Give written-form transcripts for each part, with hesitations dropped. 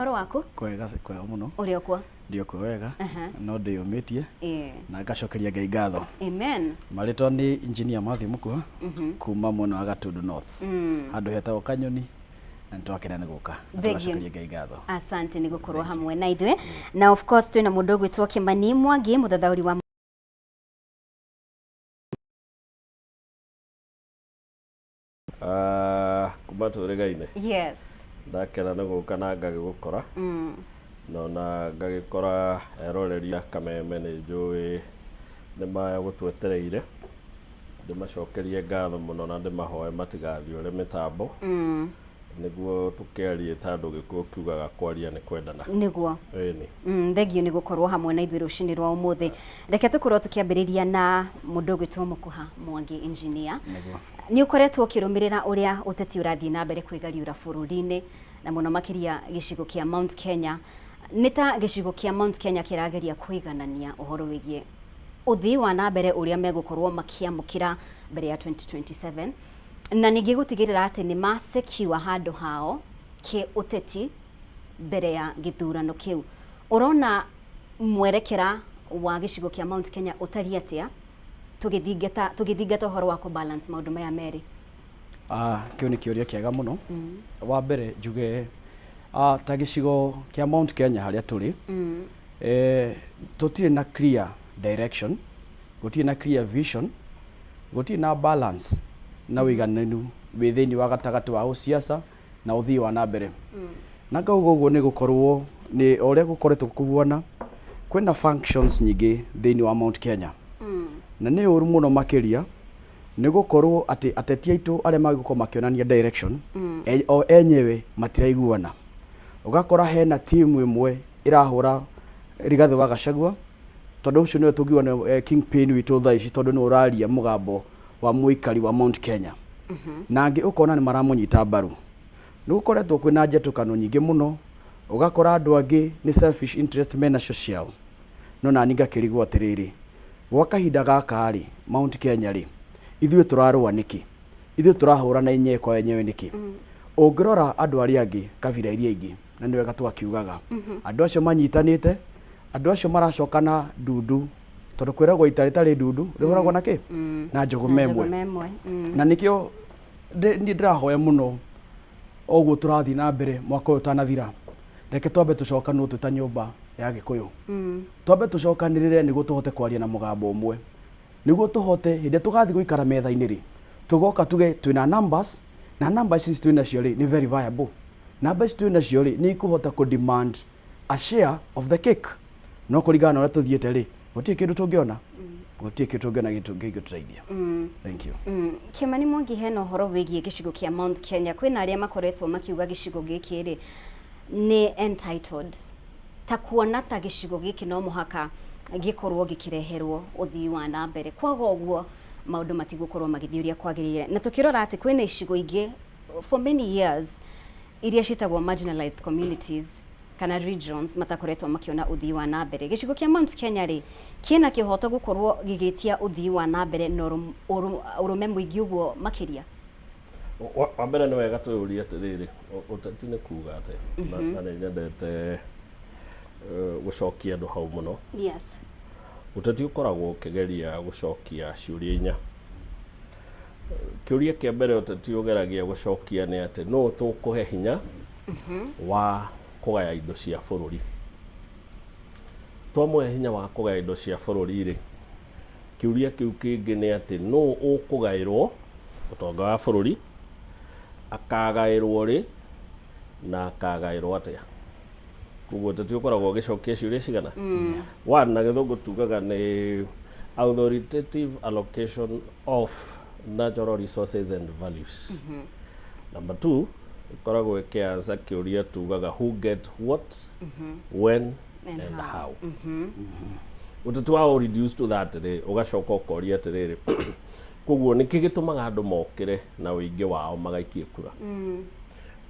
Horo waku? Kwega muno. Uri okwa? Ndio kwega. No ndiyumitie. Na ngacokeria Ngai ngatho. Amen. Marĩtwa ni engineer Matthew Mukua kuma mwena wa Gatundu North. Handu hetagwo Kanyoni na nitwakena nĩ gũka. Ngacokeria Ngai ngatho. Asante nĩ gũkorwo hamwe na ithuĩ. Na of course twĩna mũndũ ũgwĩtwo Kimani Mwangi, mũthathaũri wa kuma tũrĩgaine. Yes. Ndakena nĩ gũka na ngagĩgũkora. Na ngagĩkora eroreria Kameme nĩ njũĩ nĩ magũtwetereire. Ndĩmacokerie ngatho mũno na ndĩmahoe matigathiĩ ũrĩ mĩtambo. Nĩguo tũkĩarie tondũ Gĩkũyũ kiugaga kwaria nĩ kwendana. Nĩguo. Ĩni. Thengio nĩ gũkorwo hamwe na ithuĩ rũcinĩ rwa ũmũthĩ. Reke tũkorwo tũkĩambĩrĩria na mũndũ ũgwĩtwo Mũkuha Mwangi engineer. Nĩguo. Nĩ ũkoretwo ũkĩrũmĩrĩra ũrĩa ũteti ũrathiĩ na mbere kwĩgariũra bũrũri-inĩ na mũno makĩria gĩcigo kĩa Mount Kenya. Nĩ ta gĩcigo kĩa Mount Kenya kĩrageria kũiganania ũhoro wĩgiĩ ũthii wa na mbere ũrĩa megũkorwo makĩamũkĩra mbere ya 2027 na ningĩ gũtigĩrĩra atĩ nĩ ma-secure handũ hao kĩ ũteti mbere ya gĩthurano kĩu. Ũrona mwerekera wa gĩcigo kĩa Mount Kenya ũtariĩ atĩa tũgĩthingata ũhoro wa kũ-balance maũndũ maya merĩ? Kĩu nĩ kĩũria kĩega mũno. Wa mbere njuge ta gĩcigo kĩa Mount Kenya harĩa tũrĩ, tũtirĩ na clear direction, gũtirĩ na clear vision, gũtirĩ na balance na ũigananu wĩ thĩinĩ wa gatagatĩ wa ũciaca na ũthii wa na mbere. Na ngauga ũguo nĩ gũkorwo nĩ ũrĩa gũkoretwo kuona kwĩna functions nyingĩ thĩinĩ wa Mount Kenya. Na nĩ ũru mũno makĩria nĩ gũkorwo atĩ ateti aitũ arĩa magũkorwo makĩonania direction o enyewe matiraiguana. Ũgakora hena timu ĩmwe ĩrahũra Rigathĩ wa Gachagua tondũ ũcio nĩwe tũngiuga kingpin witũ thaa ici tondũ nĩ ũraria mũgambo wa mũikari wa Mount Kenya. Na angĩ ũkona nĩ maramũnyita mbaru. Nĩ gũkoretwo kwĩna njĩtũkano nyingĩ mũno, ũgakora andũ angĩ nĩ selfish interest mena social. No nani ngakĩrigwo atĩrĩrĩ, gwa kahinda gaka rĩ Mount Kenya rĩ ithuĩ tũrarũa nĩkĩ? Ithuĩ tũrahũra na enyewe kwa enyewe nĩkĩ? Ũngĩrora andũ arĩa angĩ kabira iria ingĩ na nĩ wega twakiugaga andũ acio manyitanĩte, andũ acio maracokana ndundu tondũ kwĩragwo ita rĩtarĩ ndundu rĩhũragwo na kĩ? Na njogu memwe. Na nĩkĩo ndĩrahoya mũno ũguo tũrathiĩ na mbere mwaka ũyũ ũtanathira, reke twambe tũcokanwo twĩ ta nyũmba ya Gĩkũyũ. Twambe tũcokanĩrĩre nĩguo tũhote kwaria na mũgambo ũmwe, nĩguo tũhote hĩndĩ tũgathiĩ gũikara metha-inĩ rĩ tũgoka tuge twĩna numbers na numbers ici twĩnacio rĩ nĩ very viable. Numbers twĩnacio rĩ nĩ ikũhota kũ demand a share of the cake. No kũringana na ũrĩa tũthiĩte rĩ gũtirĩ kĩndũ tũngĩona, gũtirĩ kĩndũ tũngĩona gĩtũteithia. Thank you. Kimani Mwangi, hena ũhoro wĩgiĩ gĩcigo kĩa Mount Kenya, kwĩna arĩa makoretwo makiuga gĩcigo gĩkĩ rĩ nĩ entitled, ta kuona ta gĩcigo gĩkĩ no mũhaka gĩkorwo gĩkĩreherwo ũthii wa na mbere, kwaga ũguo maũndũ matigũkorwo magĩthiĩ ũrĩa kwagĩrĩire. Na tũkĩrora atĩ kwĩna icigo ingĩ for many years iria ciĩtagwo marginalized communities kana regions matakoretwo makiona ũthii wa na mbere. Gĩcigo kĩa Mount Kenya rĩ kĩna kĩhoto gũkorwo gĩgĩtia ũthii wa na mbere na ũrũme mũingĩ ũguo makĩria? Wa mbere nĩ wega twĩyũrie atĩrĩrĩ, ũteti nĩ kuuga atĩ na nĩ nyendete gũcokia andũ hau mũno. Yes. Ũteti ũkoragwo ũkĩgeria gũcokia ciũria inya. Kĩũria kĩa mbere ũteti ũgeragia gũcokia nĩ atĩ no tũkũhe hinya wa kũgaya indo cia bũrũri. Twamũhe hinya wa kũgaya indo cia bũrũri rĩ, kĩũria kĩu kĩngĩ nĩ atĩ no ũkũgaĩrwo ũtonga wa bũrũri, akagaĩrwo rĩ na akagaĩrwo atĩa. Koguo ũteti ũkoragwo ũgĩcokia ciũria cigana. One, na gĩthũngũ tugaga nĩ authoritative allocation of natural resources and values. Number two, ikoragwo ikianza kiuria tugaga who get what, when and how. Utatu wao reduce to that rĩ ugacoka ukoria atiriri koguo niki gitumaga andu mokire na uingi wao magaikie kura.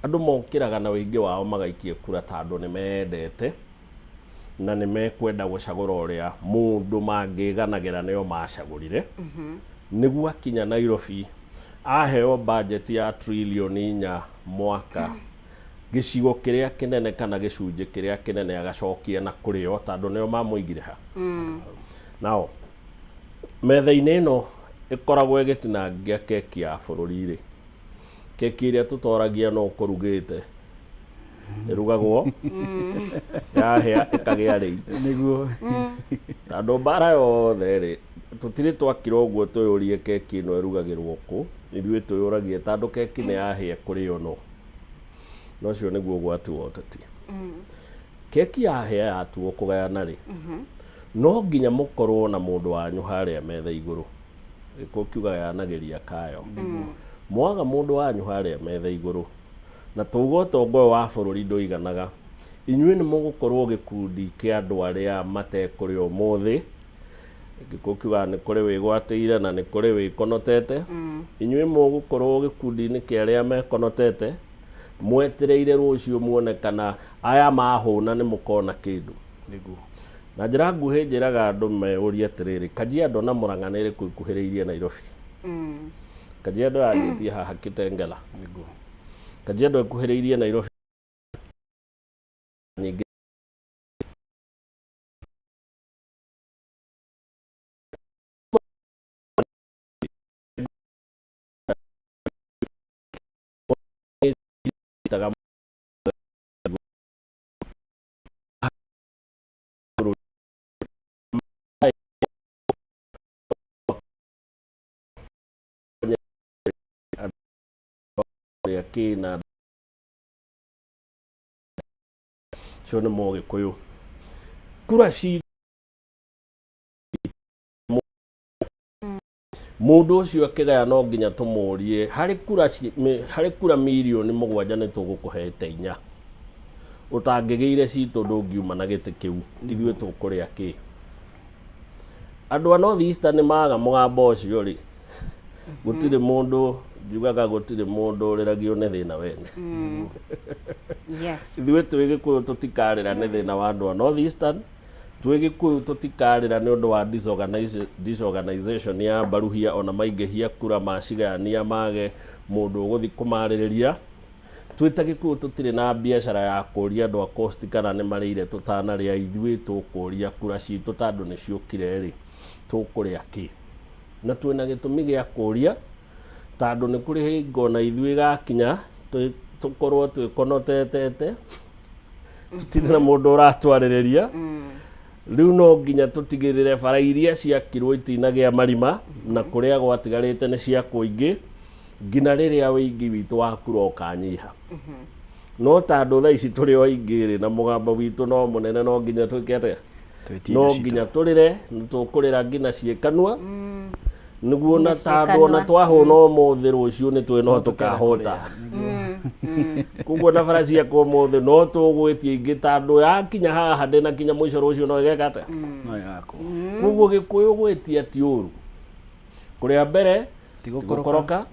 Andu mokiraga na uingi wao magaikie kura tondu ni mendete na ni mekwenda gucagura uria mundu mangiganagĩra nĩo macagũrire nĩguo akinya Nairobi aheo budget ya trilioni 4 mwaka gicigo kiria kinene kana gicunje kiria kinene agacokia na kurio tondu nio mamuigire ha nao metha-inĩ ĩno ĩkoragwo ĩgĩtinangia keki ya bũrũri rĩ keki iria tũtoragia no kũrugĩte ĩrugagwo yahĩa ĩkagĩa rĩi nĩguo tondũ mbara yothe rĩ tũtirĩ twakira ũguo twĩyũrie keki ĩno ĩrugagĩrwo kũ ithuĩ twĩyũragia tondũ keki nĩ yahĩa kũrĩo no ũcio nĩguo ũgwati wa ũteti keki yahĩa yatuo kũgayana rĩ no nginya mũkorwo na mũndũ wanyu harĩa metha igũrũ gĩkũ kiuga yanagĩria kayo mwaga mũndũ wanyu harĩa metha igũrũ na tuugo ũtongoria wa bũrũri ndũiganaga inyuĩ nĩ mũgũkorwo gĩkundi kĩa andũ arĩa matekũrĩ ũmũthĩ gĩkũ kiuga nĩ kũrĩ wĩgwatĩire na nĩ kũrĩ wĩkonotete inyuĩ mũgũkorwo gĩkundi-inĩ kĩa arĩa mekonotete mwetereire rũciũ muone kana aya mahũna nĩ mũkona kĩndũ nĩguo na njĩra nguhĩ njĩraga andũ meyũrie atĩrĩrĩ Kajiado na Murang'a nĩ ĩrĩkũ ikuhĩrĩirie Nairobi Kajiado yanyitie haha Kitengela nĩguo Kajiado ikuhĩrĩirie Nairobi nyingĩ kina cio nĩ Mũgĩkũyũ kura ci mũndũ ũcio akĩgaya no nginya tũmũrie harĩ kura mirioni 7 nĩ tũgũkũhete 4 ũtangĩgĩire citũ ndũngiuma na gĩtĩ kĩu ithuĩ tũkũrĩa kĩ andũ a North Eastern nĩ maga mũgambo ũcio rĩ gũtirĩ mũndũ njugaga gũtirĩ mũndũ ũrĩragio nĩ thĩna wene ithuĩ twĩ Gĩkũyũ tũtikarĩra nĩ thĩna wa andũ a North Eastern twĩ Gĩkũyũ tũtikarĩra nĩ ũndũ wa disorganization ya Mbaruhia ona maingĩhia kura macigayania mage mũndũ ũgũthi kũmarĩrĩria twĩ ta Gĩkũyũ tũtirĩ na biacara ya kũria andũ a Coast kana nĩ marĩire tũtanarĩa ithuĩ tũkũria kura citũ tondũ nĩ ciũkire rĩ tũkũrĩa kĩ na twĩna gĩtũmi gĩa kũria tondũ nĩ kũrĩ hingo na ithuĩ gakinya tũkorwo twĩkonotetete tũtirĩ na mũndũ ũratwarĩrĩria rĩu no nginya tũtigĩrĩre bara iria ciakirwo itinagĩa marima na kũrĩa gwatigarĩte nĩ cia kũingĩ nginya rĩrĩa wĩingĩ witũ wa kura ũkanyiha no tondũ thaa ici tũrĩ o aingĩ rĩ na mũgambo witũ no mũnene no nginya twĩke atĩa no nginya tũrĩre nĩ tũkũrĩra nginya ciĩkanua nĩguo na tondũ ona twahũna ũmũthĩ rũciũ nĩ twĩ no tũkahota koguo na bara ciakwa ũmũthĩ no tũgwĩtie ingĩ tondũ yakinya haha ndĩnakinya mũico rũciũ no ĩgeka atĩa koguo Gĩkũyũ gwĩtia ti ũru kũrĩa mbere tigũkoroka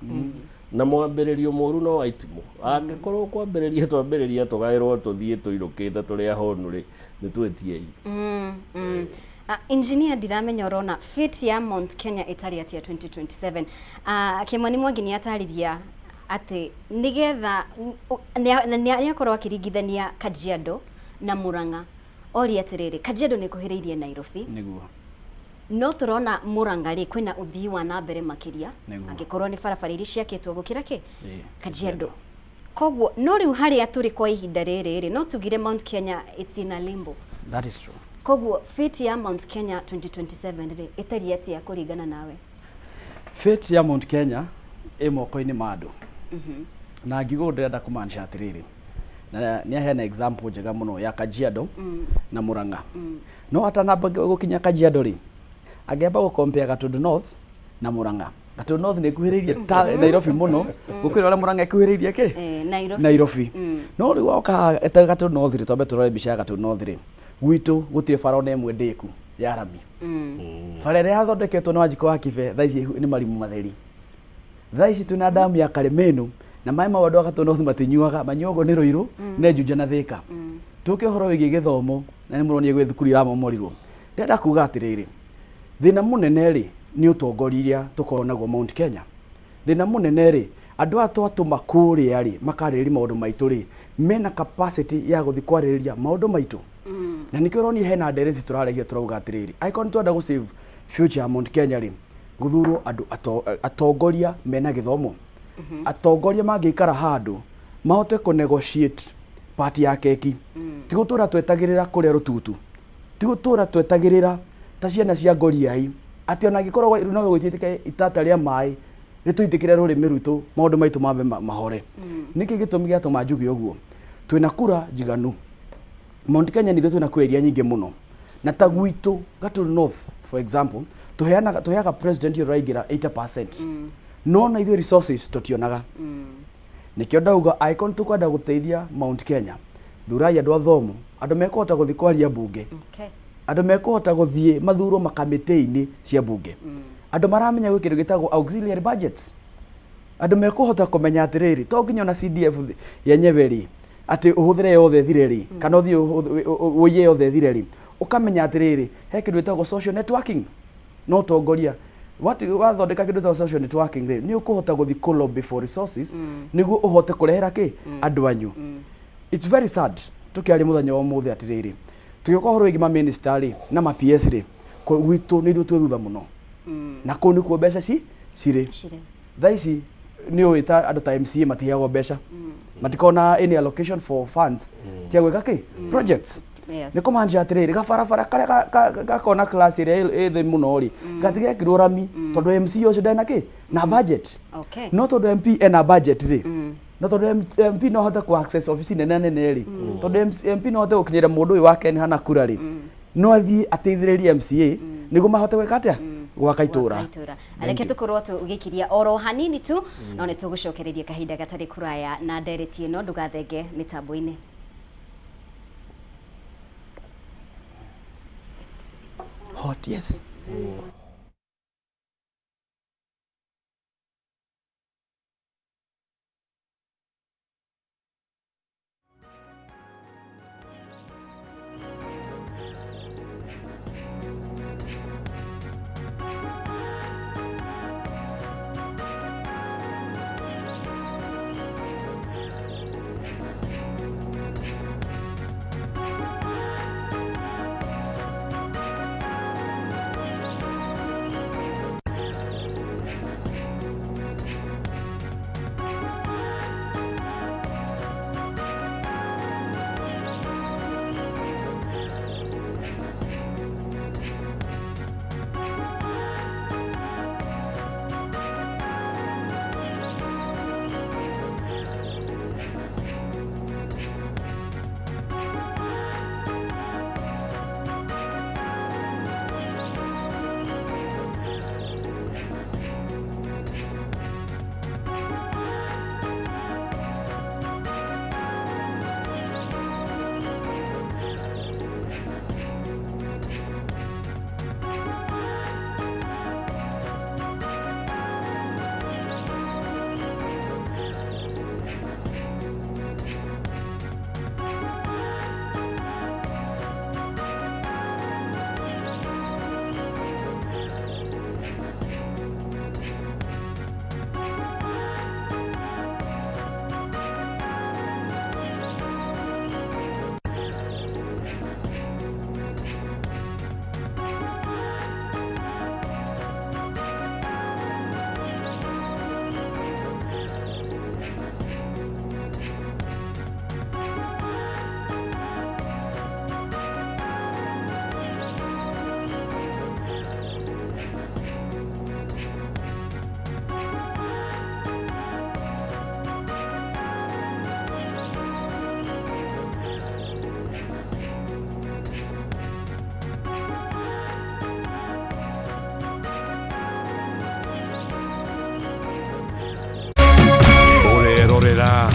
na mwambĩrĩrio mũru no waitimũ angĩkorwo kwambĩrĩria twambĩrĩria tũgaĩrwo tũthiĩ tũirũkĩte tũrĩa honu rĩ nĩ twĩtiei Engineer ndiramenya urona fit ya Mount Kenya ĩtarĩ atia 2027 Kĩmani Mwangi nĩ atariria atĩ nigetha nĩ akorwo akĩringithania Kajiado na Murang'a ori atĩrĩrĩ Kajiado nĩ kuhĩrĩirie Nairobi nĩguo no tũrona Murang'a rĩ kwĩna ũthii wa na mbere makĩria angĩkorwo nĩ barabara iria ciakĩtwo gũkĩra kĩ Kajiado koguo no rĩu harĩa tũrĩ kwa ihinda rĩrĩ no tugire Mount Kenya it's in a limbo that is true koguo fit ya Mount Kenya 2027 rĩ ĩtari atia kũringana nawe fit ya Mount Kenya ĩ moko-inĩ ma andũ na ngigũ ndĩrenda kũmanisha atĩrĩrĩ na nĩ ahena example njega mũno ya Kajiado na Murang'a no atanamba gũkinya Kajiado rĩ angĩamba gũcompare Gatundu North na Murang'a Gatundu North nĩ ĩkuhĩrĩirie Nairobi mũno gũkĩra ũrĩa Murang'a ĩkuhĩrĩirie kĩ Nairobi no rĩu oka eta Gatundu North rĩ twambe tũrore mbica ya Gatundu North rĩ gwitũ gũtirĩ bara ona ĩmwe ndĩku ya rami bara ĩrĩa yathondeketwo nĩ Wanjikũ wa Kibe thaa ici nĩ marimu matheri thaa ici twĩna damu ya Karemenu na maĩ ma andũ a Gatundu North matinyuaga manyuagwo nĩ Rũirũ na Juja na Thika tũke ũhoro wĩgiĩ gĩthomo na nĩ mũronio gwĩ thukuru iramomorirwo ndĩrenda kuga atĩrĩrĩ thĩna mũnene rĩ nĩ ũtongoria iria tũkoragwo naguo Mount Kenya thĩna mũnene rĩ andå a twatåma kå rä a rä makarä maå ndå maitå rä mena capacity ya gå thiä kwarä rä ria maå ndå maitå na nä kä å ronia hena ndereti tå rarehia tå rauga atä rä rä angä korwo nä twenda gå save future ya Mount Kenya rä gå thurwo andå atongoria mena gä thomo atongoria mangä ikara handå mahote kå negotiate part ya keki ti gå tå ra twetagä rä ra kå rä a rå tutu ti gå tå ra twetagä rä ra ta ciana cia ngoriai atä ona ngä korwo no gå itä ke itata rä a maä nä tå itä kä re rå rä mä rwitå maå ndå maitå mambe mahore nä kä gä tå mi gä atå ma njuge å guo twä kura njiganu Mount Kenya nä twä kura iria nyingä må no na ta gwitå gatå north for example tåheaga president yo raingä 80% no na ithuä resources tå tionaga nä kä o ndauga aikon tå kwenda gå teithia Mount Kenya thurai andå athomu andå mekåhota gå thiä kwaria mbunge andå mekåhota gå thiä mathurwo makamä-inä cia mbunge andå maramenya gwä kä ndå gä tagwo auxiliary budgets andå mekåhota kå menya atä rä rä to nginya ona CDF yenyewe rä atä å hå thä re yothe thire rä kana å thiä å iye yothe thire rä å kamenya atä rä rä he kä ndå gä tagwo social networking no tongoria wathondeka kä ndå tagwo social networking rä nä å kå hota gå thiä kå lobby for resources nä guo å hote kå rehera kä andå anyu it's very sad tå kä aria må thenya wa må thä atä rä rä tå gä korwo rä ma minister rä na ma PS rä gwitå nä ithuä twä thutha må no na kå nä kuo mbeca cirä thaa ici nä å ä ta andå ta MCA matiheagwo mbeca matikona any allocation for funds cia gwä ka kä projects nä kå manjia atä rä rä gabarabara karä gakona class ä rä a ä thä må no rä gatigä kä rwo rami tondå MC å cio ndarä na kä na budget no tondå MP ena budget rä na tondå MP no hote ku access office nene nene rĩ tondå MP no hote gukinyira mundu uyu wake ni hana kura rĩ no athii ateithĩrĩrie MCA nĩguo mahote gwĩka atĩa gwaka itũra areke tukorwo tugikiria oro hanini tu no nĩ tũgũcokereria kahinda gatarĩ kuraya na ndereti ĩno ndũgathenge mĩtambo-inĩ. Hot, yes.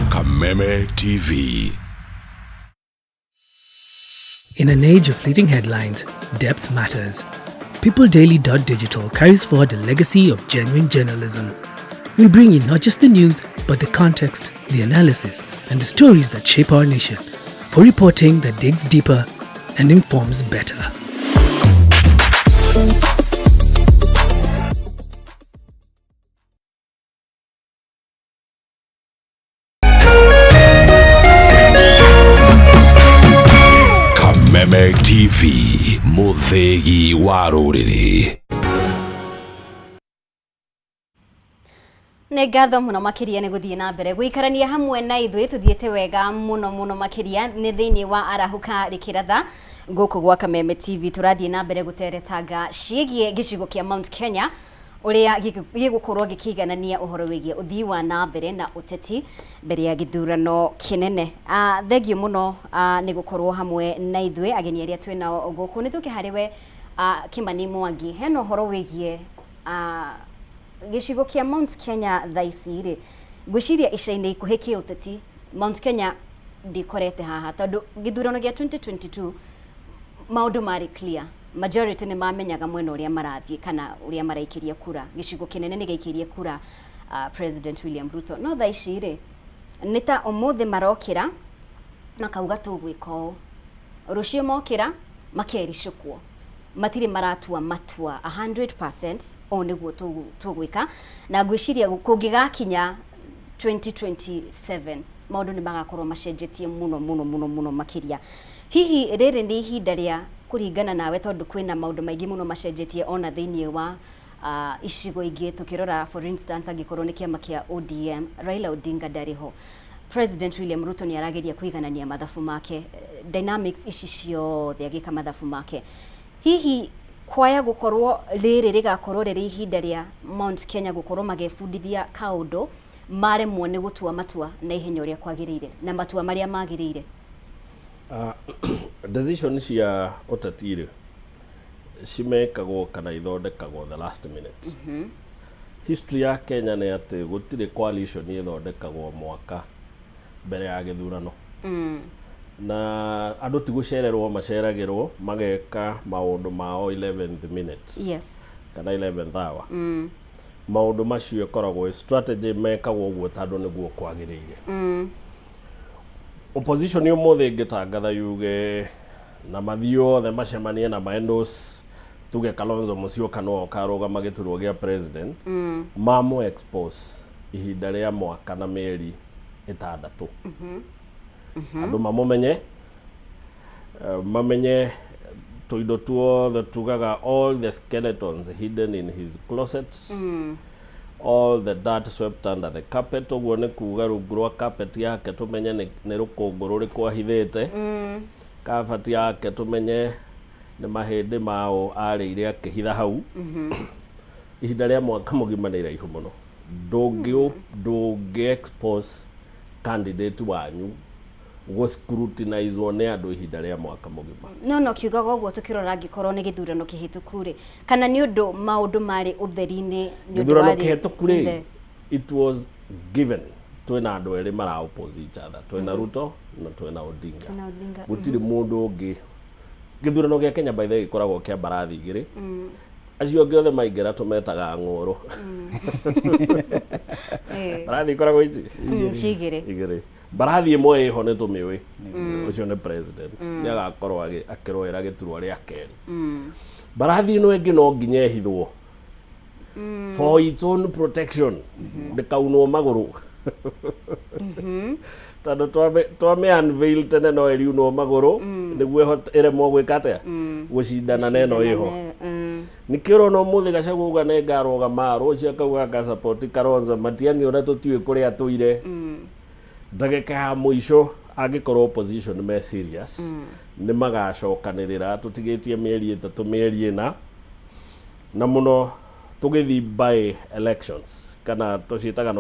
Kameme TV. In an age of fleeting headlines, depth matters. PeopleDaily.digital carries forward a legacy of genuine journalism. We bring you not just the news, but the context, the analysis, and the stories that shape our nation. For reporting that digs deeper and informs better. Meme TV, muthegi wa ruriri. Nĩ ngatho mũno makĩria nĩ gũthiĩ na mbere gũikarania hamwe na ithuĩ tuthiĩte wega mũno makĩria nĩ thĩinĩ wa arahuka rĩkĩratha gũkũ gwa Kameme TV. Tũrathiĩ na mbere gũteretanga ciĩgiĩ gĩcigo kĩa Mount Kenya ũrĩa gĩgũkorwo gĩkĩiganania ũhoro wĩgiĩ ũthii wa na mbere na ũteti mbere ya gĩthurano kĩnene. Thengio mũno nĩ gũkorwo hamwe na ithuĩ ageni arĩa twĩnao gũkũ. Nĩ tũkĩharĩwe Kimani Mwangi, hena ũhoro wĩgiĩ gĩcigo kĩa Mount Kenya thaa ici rĩ, ngwĩciria ica-inĩ ikuhĩ kĩa ũteti Mount Kenya ndikorete haha tondũ gĩthurano gĩa 2022 maũndũ marĩ clear, majority nĩ mamenyaga mwena ũrĩa marathiĩ kana ũrĩa maraikĩria kura. Gĩcigo kĩnene nĩ gĩikĩrie kura President William Ruto. No thaa ici rĩ, nĩ ta ũmũthĩ marokĩra makauga tũgwĩka ũũ, rũciũ mokĩra makericũkwo, matirĩ maratua matua 100% o nĩguo tũgwĩka, na ngwĩciria kũngĩgakinya 2027 maũndũ nĩ magakorwo macenjetie mũno makĩria. Hihi rĩrĩ nĩ ihinda rĩa kũringana nawe tondũ kwĩna maũndũ maingĩ mũno macenjetie ona thĩinĩ wa icigo ingĩ. Tukirora for instance angĩkorwo nĩ kĩama kĩa ODM, Raila Odinga ndarĩ ho, President William Ruto nĩ arageria kũiganania mathabu make, dynamics ici ciothe agĩka mathabu make. Hihi kwaya gũkorwo rĩrĩ rĩgakorwo rĩrĩ ihinda rĩa Mount Kenya gũkorwo magebundithia kaũndũ maremwo nĩ gũtua matua na ihenya ũrĩa kwagĩrĩire na matua marĩa magĩrĩire? Decision cia ũteti cimekagwo kana ithondekagwo the last minute. History ya Kenya nĩ atĩ gũtirĩ coalition ĩthondekagwo mwaka mbere ya gĩthurano. Na andũ ti gũcererwo maceragĩrwo mageka maũndũ mao 11th minute. Yes. Kana 11th hour. Maũndũ macio ĩkoragwo strategy mekagwo ũguo tondũ nĩguo kwagĩrĩire. Opposition ũmũthĩ ĩngĩtangatha yuge na mathiĩ othe macemanie na maendos tuge Kalonzo Musyoka no karũgama gĩturwa gĩa president, mamo expose ihinda rĩa mwaka na mĩeri 6. Andũ mamumenye, mamenye tuindo tuothe tugaga all the skeletons hidden in his closets, all the dirt swept under the carpet. Ũguo nĩ kuga rungu rwa carpet yake tumenye nĩ rũkũngũ rũrĩkũ ahithĩte, carpet yake tumenye nĩ mahĩndĩ mao arĩire akĩhitha hau. Ihinda rĩa mwaka mũgima nĩ iraihu mũno, ndũngĩ expose candidate wanyu gũscrutinizwo nĩ andũ ihinda rĩa mwaka mũgima. No kiugaga ũguo tukirora angĩkorwo nĩ gĩthurano kĩhĩtũku rĩ, kana nĩ ũndũ maũndũ marĩ ũtheri-inĩ? Gĩthurano kĩhĩtũku rĩ, it was given twĩna andũ erĩ mara oppose each other, twĩna Ruto na twĩna Odinga. Gũtirĩ mũndũ ũngĩ. Gĩthurano gĩa Kenya by the way gĩkoragwo kĩa mbarathi igĩrĩ, acio angĩ othe maingĩra tũmetaga ng'ũrũ. Mbarathi ikoragwo ici igĩrĩ. Mbarathi ĩmwe ĩho nĩ tũmĩũĩ, ũcio nĩ president, nĩ agakorwo akĩrũĩra gĩturwa rĩa kerĩ. Mbarathi ĩno ĩngĩ no nginya ehithwo for its own protection, ndĩkaunwo magũrũ. Tondũ twame unveil tene no ĩriunwo magũrũ nĩguo ĩremwo gwĩka atĩa, gũcindana na ĩno ĩho. Nĩkĩo ũrona ũmũthĩ Gachagua auga nĩ ngarũgama, rũciũ akauga agasupport Kalonzo, Matiang'i ũrĩa tũtiũĩ kũrĩa tũire. Ndagĩka ya mũico angĩkorwo opposition me serious nĩ magacokanĩrĩra, tũtigĩtie mĩeri 3 mĩeri 4 na mũno tũgĩthiĩ by elections kana tũciĩtaga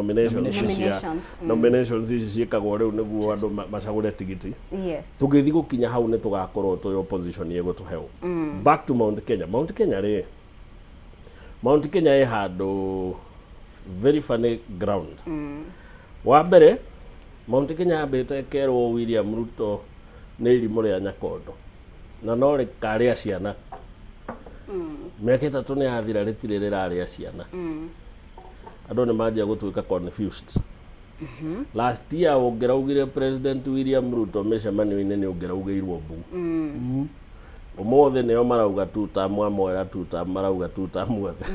nominations ici ciĩkagwo rĩu nĩguo andũ macagũre tigiti. Tũgĩthiĩ gũkinya hau nĩ tũgakorwo tũrĩ opposition ĩgũtũheo. Back to Mount Kenya. Mount Kenya rĩ, Mount Kenya ĩ handũ very funny ground. Wa mbere Mount Kenya ambĩte kerwo William Ruto nĩ irimũ rĩa Nyakondo na no rĩkarĩa ciana. Mĩaka 3 nĩ yathira rĩtirĩ rĩrarĩa ciana. Andũ nĩ manjia gũtuĩka confused. Last year ũngĩraugire President William Ruto mĩcemanio-inĩ nĩ ũngĩraugĩirwo mbu. Ũmũthĩ nĩo marauga two-term, amwera two-term, marauga two-term othe.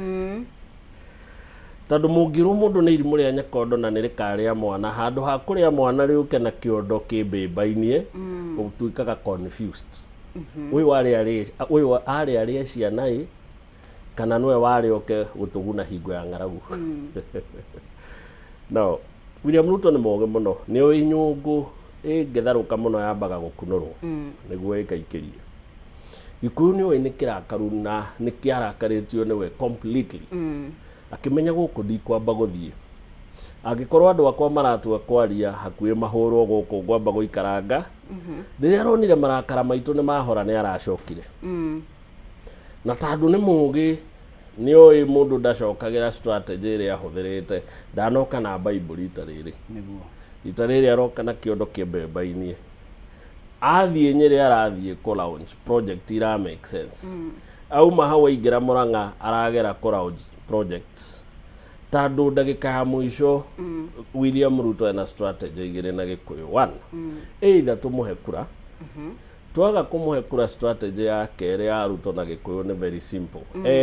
Tondũ mũngĩrwo mũndũ nĩ irimũ rĩa Nyakondo na nĩ rĩkarĩa mwana, handũ ha kũrĩa mwana rĩũke na kĩondo kĩmbĩmba-inĩ, ũtuĩkaga confused. uyu ari ari ciana kana nwe wari oke gutuguna hingo ya ng'aragu no William Ruto ni moge muno ni o inyungu ngetharuka muno yambaga gukunurwo niguo ikaikiria Gikuyu ni o ni kirakaru na ni kiarakaritio niwe completely akimenya guku ndikwamba guthie agikorwo andu akwa maratua kwaria hakuye mahurwo guku ngwamba guikaranga riria aronire marakara maitu ni mahora ni aracokire na tandu ni mugi ni oi mundu ndacokagira strategy ria ahuthirite ndanoka na Bible itariri niguo itariri aroka na kiondo kimbemba-ini athie Nyeri arathie ku launch project ira make sense auma hawa ingira Murang'a aragera ku launch projects tandu ndagika ya mwisho William Ruto ena strategy igire na Gikuyu one either tumuhe kura twaga kumuhe kura strategy yake ria ya Ruto na Gikuyu ni very simple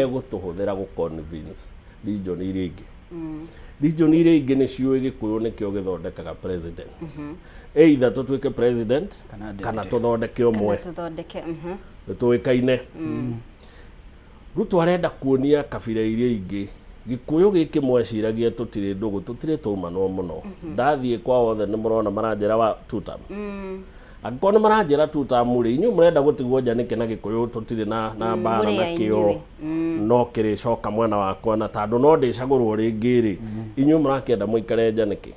gutuhuthira gu convince region iria ingi region iria ingi ni ciuĩ Gikuyu nikio githondekaga president either tutuike president kana tuthondeke umwe tuikaine Ruto arenda kuonia kabira iria ingi Gikuyu giki mweciragia tutire ndugu tutire tumanwo muno ndathie kwa wothe ni murona maranjira wa tutam akona maranjira tutam ri inyu murenda gutigwo nja niki na Gikuyu tutire na mbara na kio no kiri coka mwena wakwa na tandu no ndicagurwo ringi ri inyu murakenda muikare nja niki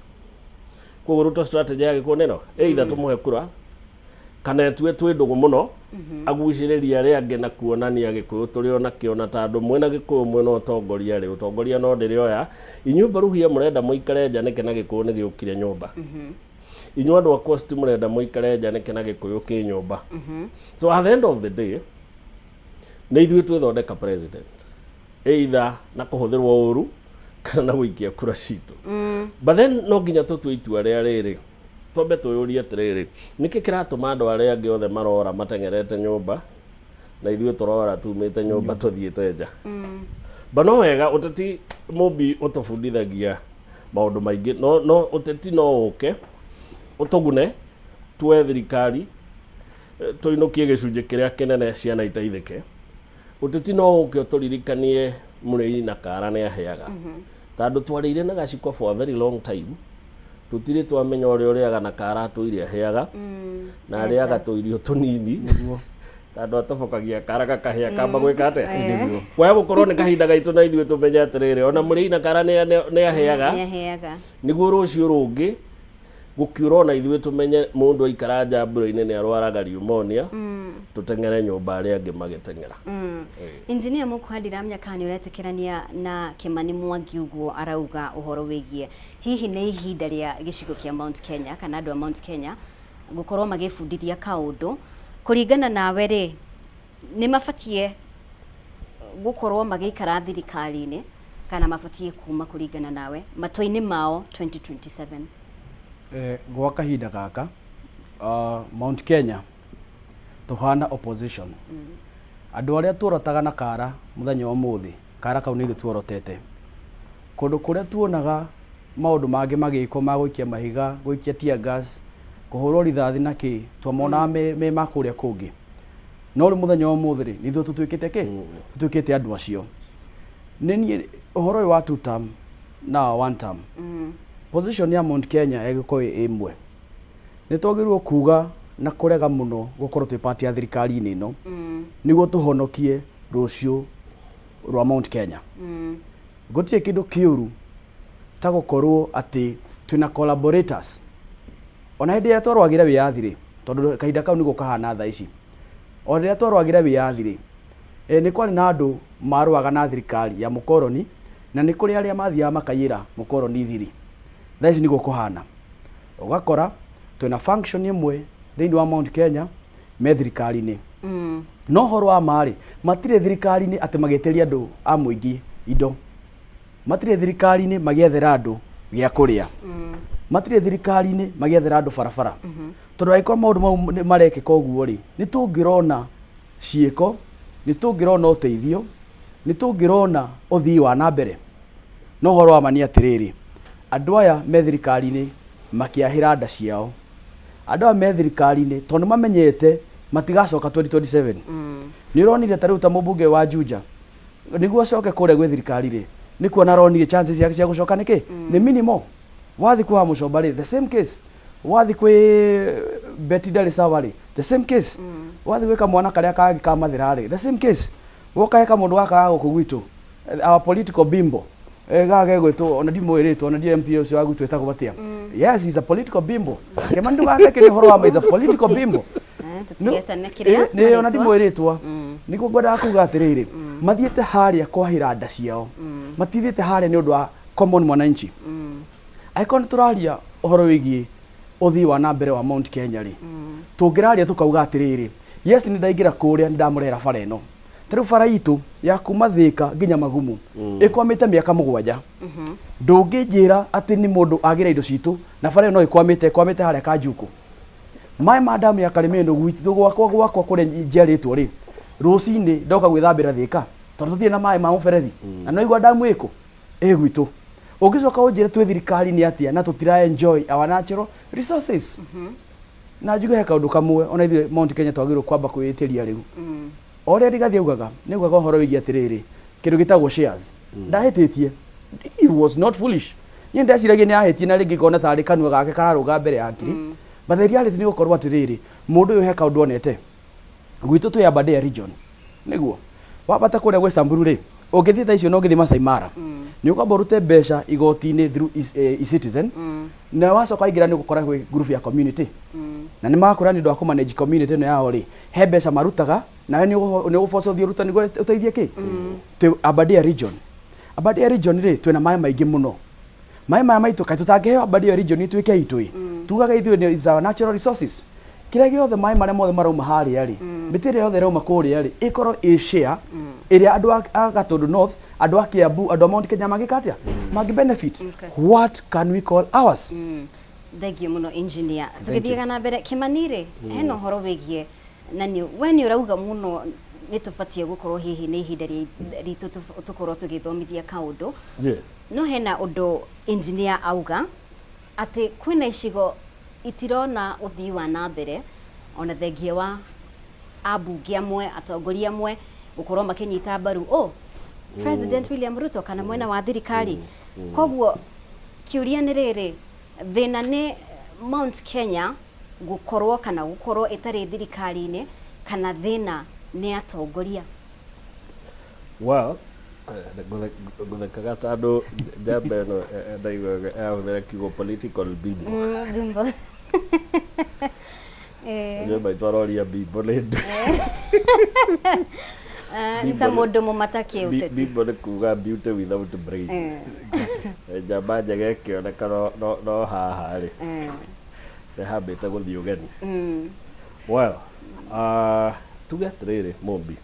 koguo Ruto strategy ya Gikuyu nino either tumuhe kura kana tue twi ndugu muno aguciriria ria angi na kuonania Gikuyu turi ona kiona tandu mwena Gikuyu mwena utongoria ri utongoria no ndirioya inyumba ruhia murenda muikare nja niki na Gikuyu ni giukire nyumba inyu andu akwa sti murenda muikare nja niki na Gikuyu ki nyumba so at the end of the day ni ithuĩ twithondeka president either na kuhuthirwo uru kana na guikia kura citu but then no nginya tutue itua ria riri twambe tuyurie atiriri niki kiratuma andu aria angi othe marora matengerete nyumba na ithuĩ turora tumite nyumba tuthiite nja bano wega uteti mubi utufundithagia maundu maingi no uteti no uke utugune tue thirikari tuinukie gicunji kiria kinene ciana itaithike uteti no uke uturirikanie Murei na Kara ni aheaga tandu twarire na gaciko for a very long time tutire twamenya uria na Kara tuire aheaga na areaga tuirio tunini niguo tandu atobokagia Kara kakahea kamba gwika atia niguo kwa gukorwo ni kahinda gaitu na ithuĩ tumenya atiriri ona Murei na Kara ni aheaga niguo rucio rungi gukiura na ithuĩ tumenye mundu aikara njambura-ini ni arwaraga pneumonia tutengere nyumba aria angi magitengera Engineer Mukuhandira myakani uretikirania na Kimani Mwangi uguo arauga uhoro wigie hihi ni ihinda ria gicigo kia Mount Kenya kana andu a Mount Kenya gukorwo magifundithia kaundu kuringana nawe ri ni mabatie gukorwo magikara thirikari-ini kana mabatie kuma kuringana nawe matoi-ini mao 2027 gwa kahinda gaka Mount Kenya tuhana opposition andu aria tuorotaga na Kara muthenya umuthi Kara kau ni ithu tuorotete kundu kuria tuonaga maundu mangi magiko ma guikia mahiga guikia tear gas kuhurwo rithathi na ki twamona me makuria kungi no ri muthenya umuthi ri nithu tutuikite ki tutuikite andu acio ni uhoro wa two term na one term position ya Mount Kenya egiko imwe ni twagirwo kuga na kurega muno gukorwo twi party ya thirikari-ini ino niguo tuhonokie rucio rwa Mount Kenya gutie kindu kiuru ta gukorwo ati twina collaborators ona hindi ya twarwagira wiyathi ri tondu kahinda kau niguo kahana tha ici ona ria twarwagira wiyathi ri ni kwari na andu marwaga na thirikari ya mukoroni na ni kuri aria mathiaga makayira mukoroni thiri tha ici niguo kuhana ugakora twina function imwe thiini wa Mount Kenya me thirikari-ini no horo wa mari matire thirikari-ini ati magetiria andu a muingi indo matire thirikari-ini magiethera andu gia kuria matire thirikari-ini magiethera andu barabara tondu aiko maundu mau marekeka uguo ri ni tungirona ciiko ni tungirona uteithio ni tungirona uthii wa na mbere no horo wa mani atiriri andu aya me thirikari-ini makiahira nda ciao andu aya me thirikari-ini tondu mamenyete matigacoka 2027 nĩ ũronire ta rĩu ta mũmbunge wa Juja nĩguo acoke kũrĩa gwĩ thirikari rĩ nĩ kuona aronire chances ciake cia gũcoka nĩkĩ nĩ minimal. Wathi kwa Muchomba rĩ the same case, wathi kwĩ Betty Ndari Sawa rĩ the same case, wathi gwĩ kamwana karĩa kangĩ ka Mathira rĩ the same case, woka heka mũndũ gaka gũkũ gwitũ our political bimbo gage gwĩtwo ona ndimwĩrĩtwo ona ndi MP ũcio wa gwitũ etagwo batia. Yes, he's a political bimbo. Kema ndugate kĩ horo wa he's a political bimbo. Tũtigetane kĩrĩa nĩ ona ndimwĩrĩtwo nĩguo ngwendaga kuga atĩrĩrĩ mathiĩte harĩa kwahĩra nda ciao matithĩte harĩa nĩ ũndũ wa common mwananchi. Aikon tũraria ũhoro wĩgiĩ ũthii wa na mbere wa Mount Kenya rĩ tũngĩraria tũkauga atĩrĩrĩ yes nĩ ndaingĩra kũrĩa nĩ ndamũrera bara ĩno tarĩu bara itũ ya kuma Thĩka nginya Magumu ĩkwamĩte mĩaka 7 ndũngĩnjĩra atĩ nĩ mũndũ agĩra indo citũ na bara ĩno no ĩkwamĩte harĩa Kanjuku maĩ ma damu ya Karimeno gwitũ gwakwa kũrĩa njiarĩtwo rĩ rũcinĩ ndoka gwĩthambĩra Thĩka tondũ tũtirĩ na maĩ ma mũberethi na no igua damu ĩkũ gwitũ ũngĩcoka ũnjĩre twĩ thirikari nĩ atĩa na tũtira enjoy our natural resources. Na njuge he kaũndũ kamwe ona ithuĩ Mount Kenya twagĩrĩirwo kwamba kwĩĩtĩria rĩu ũrĩa Rigathi augaga nĩ augaga ũhoro wĩgiĩ atĩrĩrĩ kĩndũ gĩtagwo shares ndahĩtĩtie. He was not foolish. Niĩ ndeciragia nĩ ahĩtie na rĩngĩ ngona tarĩ kanua gake kararũga mbere ya ngiri but the reality nĩ gũkorwo atĩrĩrĩ mũndũ ũyũ he kaũndũ onete gwitũ twĩ Aberdare region nĩguo wabata kũrĩa gwĩ Samburu rĩ ũngĩthiĩ tha icio no ũngĩthiĩ Masai Mara nĩ ũkwamba ũrute mbeca igoti-inĩ through eCitizen na wacoka aingĩra nĩ ũgũkora gwĩ group ya community na nĩ makora nĩ ũndũ wa kũmanage community ĩno yao rĩ he mbeca marutaga nawe nĩ ũgũboca ũthiĩ ũruta nĩguo ũteithie kĩ twĩ Aberdare region. Aberdare region rĩ twĩna maĩ maingĩ mũno maĩ maya maitũ kaĩ tũtangĩheo Aberdare region ituĩke itũĩ tugaga ithuĩ nĩ our natural resources kĩrĩa gĩothe maĩ marĩa mothe marauma harĩa rĩ mĩtĩ ĩrĩa yothe ĩrauma kũrĩa rĩ ĩkorwo share ĩrĩa andũ a Gatundu North andũ a Kiambu andũ a Mount Kenya magĩka atĩa mangĩ benefit. What can we call ours? Thengiũ mũno engineer. Tũgĩthiaga na mbere Kimani rĩ hena ũhoro wĩgiĩ na we nĩ ũrauga mũno nĩ tũbatiĩ gũkorwo hihi nĩ ihinda ritũ tũkorwo tũgĩthomithia kaũndũ no hena ũndũ engineer auga atĩ kwĩna icigo itirona ũthii wa na mbere ona thengia wa ambunge amwe atongoria amwe gũkorwo makĩnyita mbaru President William Ruto kana mwena wa thirikari. Koguo kiũria nĩ rĩrĩ thĩna nĩ Mount Kenya gũkorwo kana gũkorwo ĩtarĩ thirikari-inĩ kana thĩna nĩ atongoria? Well, ngũthekaga tondũ njamba ĩno ndaiguaga yahũthĩra kiugo political bimbo. Njamba itwaroria bimbo nĩ ndũ. Ta mũndũ mũmata kĩũteti. Bimbo nĩ kuga beauty without brain. Njamba njega ĩkĩoneka no haha rĩ ndĩhambĩte gũthiĩ ũgeni. Well, tuge atĩrĩrĩ Mũmbi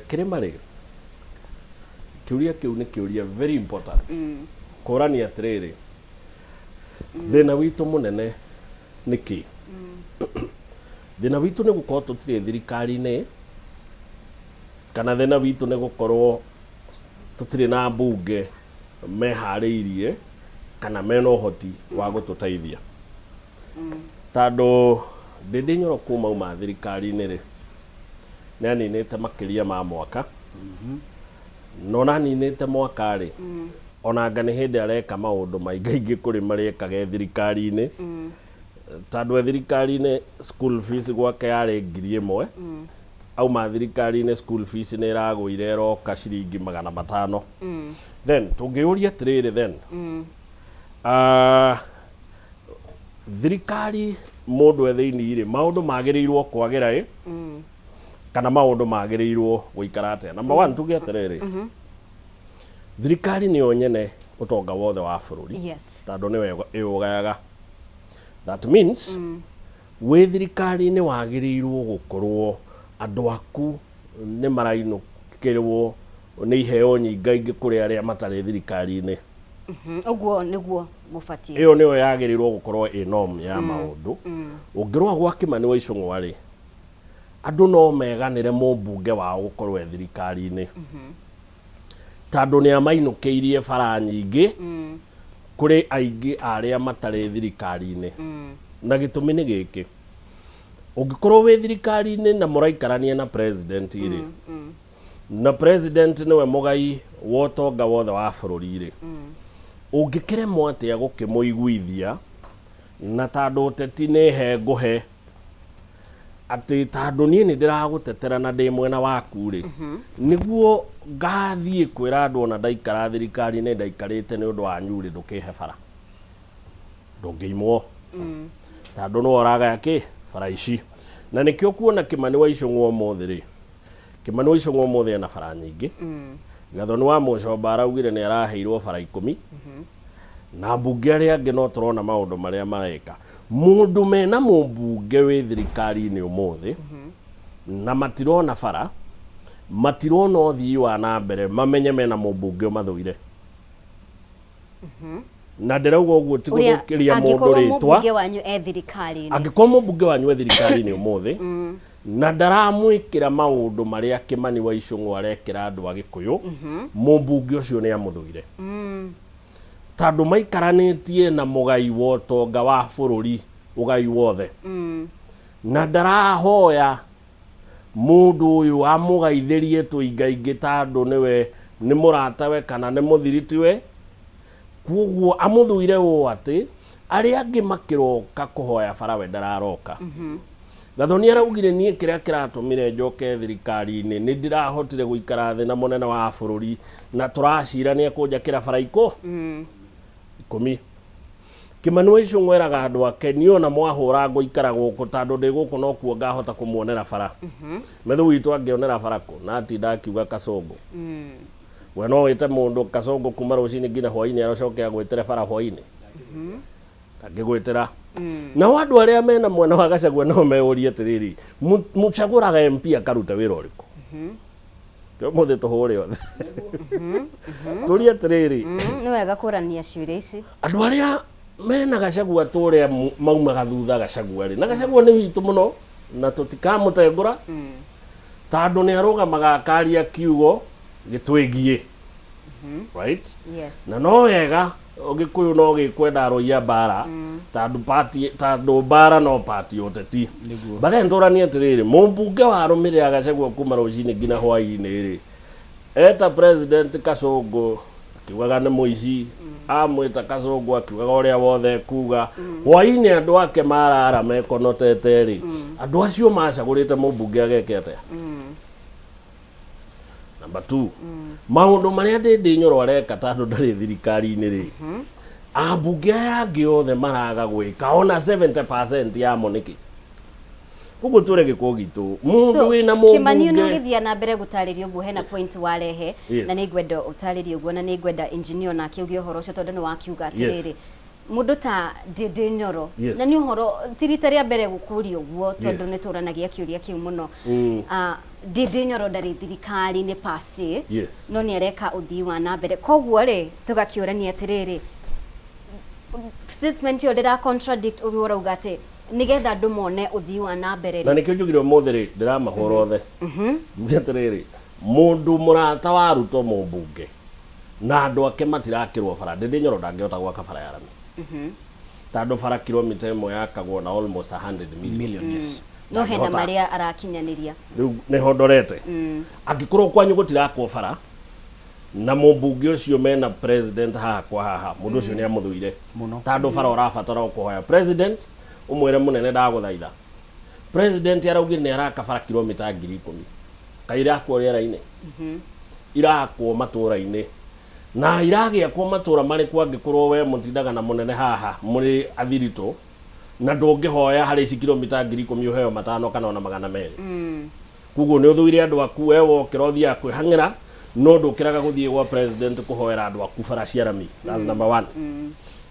kĩrĩma rĩ kĩũria kĩu nĩ kĩũria very important kũrania atĩrĩrĩ thĩna witũ mũnene nĩ kĩ? Thĩna witũ nĩ gũkorwo tũtirĩ thirikari-inĩ kana thĩna witũ nĩ gũkorwo tũtirĩ na mbunge meharĩirie kana mena ũhoti wa gũtũteithia tondũ ndĩndĩ Nyoro kuma uma thirikari-inĩ rĩ nĩ aninĩte makĩria ma mwaka no na aninĩte mwaka rĩ onanga nĩ hĩndĩ areka maũndũ maingĩ kũrĩ marĩa ekaga thirikari-inĩ tondũ thirikari-inĩ school fees gwake yarĩ 1,000 auma thirikari-inĩ school fees nĩ ĩragũire roka ciringi 500 then tũngĩũria atĩrĩrĩ then thirikari mũndũ thĩinĩ rĩ maũndũ magĩrĩirwo kwagĩra rĩ kana maũndũ magĩrĩirwo gũikara atĩa? Number 1 tuge atĩrĩrĩ thirikari nĩyo nyene ũtonga wothe wa bũrũri tondũ nĩwe ĩũgayaga. That means wĩ thirikari-inĩ wagĩrĩirwo gũkorwo andũ aku nĩ marainũkĩrwo nĩ iheo nyingaingĩ kũrĩ arĩa matarĩ thirikari-inĩ. Ũguo nĩguo gũbatiĩ. Ĩyo nĩyo yagĩrĩirwo gũkorwo ĩ norm ya maũndũ. Ũngĩrora gwa Kimani wa Icũng'wa rĩ andũ no meganĩre mũmbunge wao gũkorwo e thirikari-inĩ tondũ nĩ amainũkĩirie bara nyingĩ kũrĩ aingĩ arĩa matarĩ thirikari-inĩ na gĩtũmi nĩ gĩkĩ ungikorwo wi thirikari-inĩ na mũraikarania na president rĩ na president niwe mũgai wa ũtonga wothe wa bũrũri rĩ ũngĩkĩremwo atĩa gũkĩmũiguithia na tondũ ũteti nĩ he ngũhe atĩ tondũ niĩ nĩ ndĩragũtetera na ndĩ mwena waku rĩ nĩguo ngathiĩ kwĩra andũ ona ndaikara thirikari-inĩ ndaikarĩte nĩ ũndũ wanyu rĩ ndũkĩhe bara ndũngĩimwo tondũ nĩ oragaya kĩ bara ici na nĩkĩo kuona Kimani wa Icũng'wa ũmũthĩ rĩ Kimani wa Icũng'wa ũmũthĩ ena bara nyingĩ Gathoni wa Mũcomba araugire nĩ araheirwo bara 10 na mbunge arĩa angĩ no tũrona maũndũ marĩa mareka mũndũ mena mũmbunge wĩ thirikari-inĩ ũmũthĩ na matirona bara matirona ũthii wa na mbere mamenye mena mũmbunge ũmathũire na ndĩrauga ũguo ti gũthũkĩria mũndũ rĩtwa mũmbunge wanyu e thirikari-inĩ angĩkorwo mũmbunge wanyu e thirikari-inĩ ũmũthĩ na ndaramwĩkĩra maũndũ marĩa Kimani wa Icũng'wa arekĩra andũ a Gĩkũyũ mũmbunge ũcio nĩ amũthũire tondũ maikaranĩtie na mũgai wa ũtonga wa bũrũri ũgai wothe na ndarahoya mũndũ ũyũ amũgaithĩrie tũingaingĩ tondũ nĩwe nĩ mũratawe kana nĩ mũthiritiwe koguo amũthũire ũũ atĩ arĩa angĩ makĩroka kũhoya bara we ndararoka Gathoni araugire niĩ kĩrĩa kĩratũmire njoke thirikari-inĩ nĩ ndirahotire gũikara thĩ na mũnene wa bũrũri na tũracira nĩ ekũnjakĩra bara 10 Kimani wa Icũng'wa eraga andũ ake niĩ ona mwahũra ngũikara gũkũ tondũ ndĩ gũkũ no kuo ngahota kũmuonera bara methu witũ angĩonera bara kũ na atinda akiuga Kasongo we no wĩte mũndũ Kasongo kuma rũcinĩ nginya hwaĩ-inĩ aracoke agwĩtere bara hwaĩ-inĩ angĩgwĩtĩra na andũ arĩa mena mwena wa Gachagua no meyũrie atĩrĩrĩ mũcagũraga MP akaruta wĩra ũrĩkũ mũthĩ tũhũre othe tũrie atĩrĩrĩ nĩ wega kũrania ciũria ici andũ arĩa mena Gachagua tũrĩa maumaga thutha Gachagua rĩ na Gachagua nĩ witũ mũno na tũtikamũtengũra tondũ nĩ arũgamaga akaria kiugo gĩtwĩgie right na no wega Gĩkũyũ no gĩkwenda arũia mbara tondũ mbara no party ũteti bare ndũrania atĩrĩrĩ mũmbunge warũmĩrĩra Gachagua kuma rũcinĩ nginya hwaĩ-inĩ rĩ eta president Kasongo akiugaga nĩ mũici amwĩta Kasongo akiugaga ũrĩa wothe kuga hwaĩ-inĩ andũ ake marara mekonotete rĩ andũ acio macagũrĩte mũmbunge ageke atĩa Number 2 maũndũ marĩa Ndĩndĩ Nyoro areka tondũ ndarĩ thirikari-inĩ rĩ ambunge aya angĩ othe maraga gwĩka ona 70% yamo nĩkĩ koguo tũre gĩko gitũ mũndũ wĩna mũmbunge Kimani no gĩthia na mbere gũtarĩria ũguo hena point warehe na nĩ ngwenda ũtarĩrie ũguo na nĩ ngwenda engineer na akĩugia ũhoro ũcio tondũ nĩ wakiuga atĩrĩrĩ mũndũ ta Ndĩndĩ Nyoro na nĩ ũhoro tirita rĩa mbere gũkũria ũguo tondũ nĩ tũranagia kĩũria kĩu mũno Ndĩndĩ Nyoro ndarĩ thirikari-inĩ pasi no nĩ areka ũthii wa na mbere koguo rĩ tũgakĩũrania atĩrĩrĩ statement yo ndĩra contradict ũguo ũrauga atĩ nigetha andũ mone ũthii wa na mbere na nĩkĩo njugire ũmũthĩ rĩ ndĩramahũra othe nĩ atĩrĩrĩ mũndũ mũrata wa Ruto mũmbunge na andũ ake matirakĩrwo bara Ndĩndĩ Nyoro ndangĩhota gwaka bara ya rami tondũ bara kilomita ĩmwe yakagwo na almost 100 million no hena marĩa arakinyanĩria rĩu nĩ hondorete angĩkorwo kwanyu gũtirakwo bara na mũmbunge ũcio mena president haha kwa haha mũndũ ũcio nĩ amũthũire tondũ bara ũrabatara kũhoya president ũmwĩre mũnene ndagũthaitha president araugire nĩ araka bara kilomita 10,000 kairakwo rĩera-inĩ irakwo matũra-inĩ na iragĩakwo matũra marĩkũ angĩkorwo we mũtindaga na mũnene haha mũrĩ athirito na ndũngĩhoya harĩ ici kilomita 10,000 ũheo 500 kana ona 200 koguo nĩ ũthũire andũ aku we wokĩra ũthiaga kwĩhang'ĩra no ndũkĩraga gũthiĩ gwa president kũhoera andũ aku bara cia rami that's number 1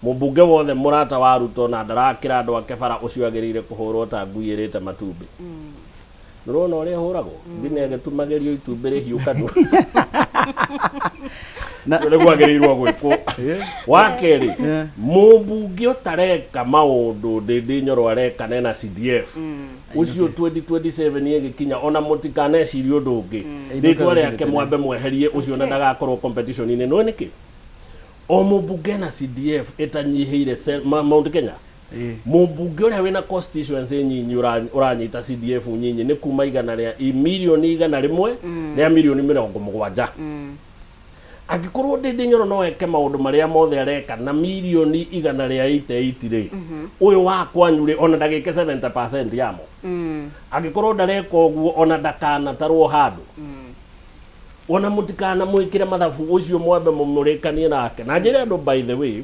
mũmbunge wothe mũrata wa Ruto na ndarakĩra andũ ake bara ũcio agĩrĩire kũhũrwo ta ngui ĩrĩte matumbĩ nĩrona ũrĩa hũragwo nginya agĩtumagĩrio itumbĩ rĩhiũ kanua nĩ gwagĩrĩirwo gwĩkwo wa kerĩ mũmbunge ũtareka maũndũ Ndĩndĩ Nyoro areka na CDF ucio 2027 ĩgĩkinya ona mũtikanecirie ũndũ ũngĩ rĩtwa rĩake mwambe mweherie ucio na ndagakorwo competition-inĩ no nĩkĩ o mũmbunge na CDF ĩtanyihĩire Mount Kenya Mũmbunge ũrĩa wĩna constituency nyinyi ũranyita CDF nyinyi nĩ kuma igana rĩa mirioni 100 rĩa mirioni 70. Angĩkorwo Ndindi Nyoro no eke maũndũ marĩa mothe areka na mirioni 188 rĩ, ũyũ wa kwanyu rĩ ona ndagĩke 70% yamo. Angĩkorwo ndareka ũguo ona ndakanatarwo handũ. Ona mutikana mwikire mathabu ucio mwambe mumurikanie nake. Na njira ndo by the way,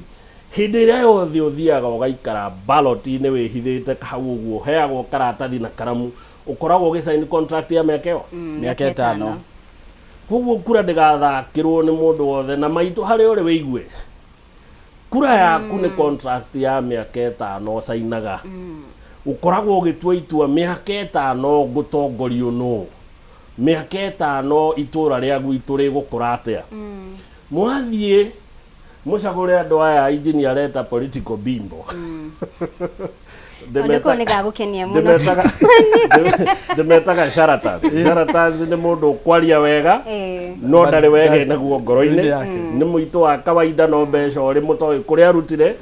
hindi ria yothe uthiaga ugaikara ballot-ini wihithite hau uguo heagwo karatathi na karamu ukoragwo ugisign contract ya miaka 5. Koguo kura ndigathakirwo ni mundu wothe na maitu hari uri wiigue. Kura yaku ni contract ya miaka 5 sainaga. Ukoragwo ugitua itua miaka 5 gutongorio no. Miaka 5 itura ria gwitu rigukura atia. Mwathie mucagure andu aya engineer leta political bimbo. Ndiko nigagukenia muno. Ndemetaga charlatans. Charlatans ni mundu kwaria wega no ndari wega naguo ngoro-ini. Ni muito wa kawaida no mbeca uri mutoi kuria arutire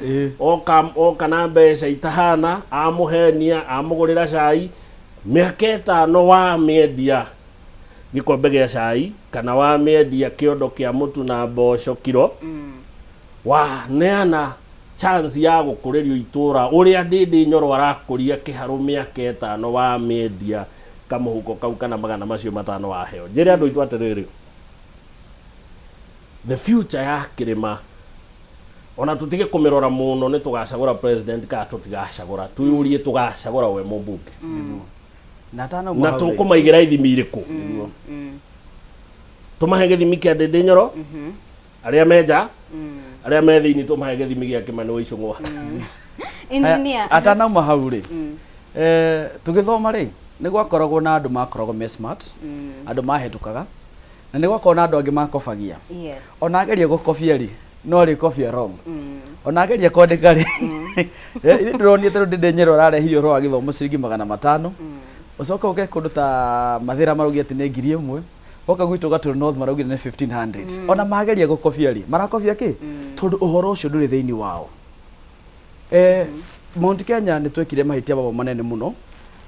oka na mbeca itahana amuhenia amugurira cai miaka 5 wa miedia gikombe gia cai kana wa miedia kiondo kia mutu na mboco kiro wa neana chance ya gukuririo itura uria Ndindi Nyoro arakuria kiharu miaka 5 wa miedia kamuhuko kau kana magana macio 5 wa heo. Njire andu itu atiriri, the future ya kirima ona tutige kumirora muno ni tugacagura president ka tutigacagura tuyurie tugacagura we mumbunge na tukumaigira ithimi iriku tumahe githimi kia Ndindi Nyoro aria meja aria me thiini tumahe githimi gia Kimani wa Icũng'wa. Engineer atanauma hau ri tugithoma ri ni gwakoragwo na andu makoragwo me smart andu mahetukaga na ni gwakoragwo na andu angi makobagia. Ona ageria gukobia ri no ri kobia wrong. Ona ageria kwandika ri ithe ndironie tondũ Ndindi Nyoro ararehirio ro agithomo ciringi 500 ucoka uge kundu ta Mathira maraugia ati ni 1000 oka gwitu Gatũrũ North maraugira ni 1500. Ona mageria gukobia ri marakobia ki tondu uhoro ucio nduri thiini wao. Mount Kenya ni twekire mahitia baba manene muno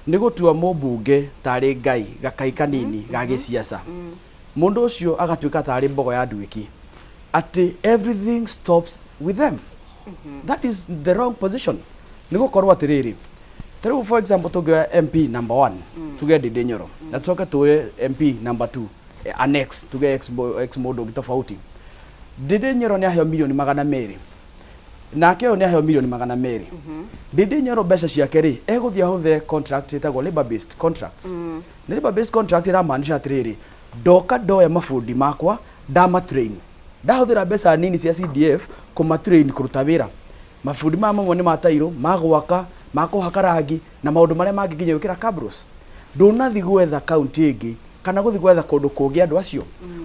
ni gutua mumbunge tari ngai gakai kanini ga giciaca. Mundu ucio agatuika tari mbogo ya nduiki ati everything stops with them. That is the wrong position. Ni gukorwo atiriri tariu for example tuge MP number 1 tuge Ndindi Nyoro na tucoke tuwe MP number 2 annex tuge ex modo gitofauti. Ndindi Nyoro ni aheo milioni 200 nake yo ni aheo milioni 200. Ndindi Nyoro mbeca ciake ri eguthia huthire contract etagwo labor based contracts. Ni labor based contract ira maanisha atiriri ndoka ndoya mafundi makwa ndama train ndahuthira mbeca nini cia CDF kuma train kuruta wira mafundi mamwe ni matairo magwaka makuhaka rangi na maundu maria mangi nginya wikira cabros. Ndunathi gwetha county ingi kana guthi gwetha kundu kungi andu acio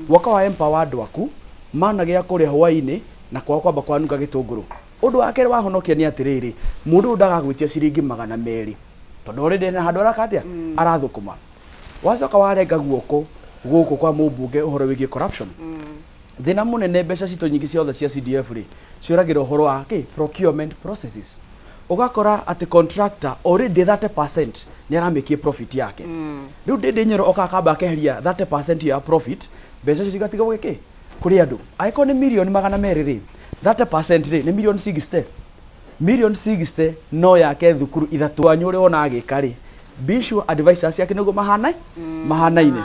waka wa empower andu aku mana gia kuria hwaini na kwa kwamba kwanuka gitunguru. Undu wake wahonokia ni atiriri mundu ndagagwitia ciringi 200 tondu already na handu arakatia arathukuma wacoka warenga guoko guku kwa mumbunge uhoro wigie corruption. Thina munene mbeca cito nyingi ciothe cia CDF ri ciuragira uhoro wa procurement processes. Ugakora ati contractor already 30% ni aramikie profit yake. Riu Ndindi Nyoro okakamba akeheria 30% ya profit mbeca cigatiga gwiki kuri andu aiko ni milioni 200 ri 30% ri ni milioni 60. Milioni 60 no yake thukuru ithatu anyure ona agika ri visual advisors yake nigo mahanaine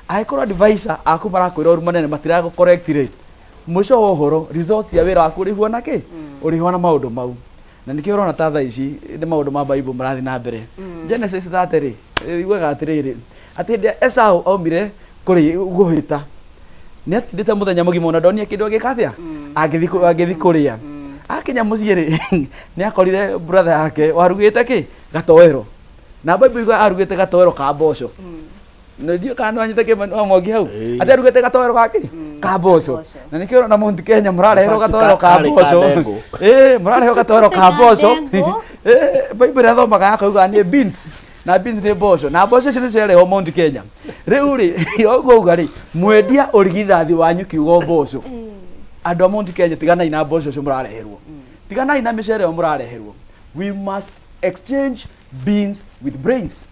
aikoro advisor aku barakwira uru manene matira go correct rate muco wa uhoro results ya wira waku rihwo nake urihwo na maundu mau na nikio urona ta tha ici ni maundu ma Bible marathi na mbere. Genesis 30 ri igwaga atiriri ati Esau aumire kuri guhita ni atindite muthenya mugima ona ndonia kindu agikathia agithi kuria akinya mucie ri ni akorire brother yake warugite ki gatowero na Bible igwa arugite gatowero ka mboco no dio kana anyite ke mwangi hau ati arugite gatowero gaki ka mboco na nikio na Mount Kenya murarehero gatowero ka mboco murarehero gatowero ka mboco Bible athomaga yakauga ni beans na beans ni mboco na mboco cini ciareho Mount Kenya riu ri oguo uga ri mwendia urigithathi wanyu kiugo mboco andu a Mount Kenya tiganai na mboco cio murareherwo tiganai na micere murareherwo we must exchange beans with brains.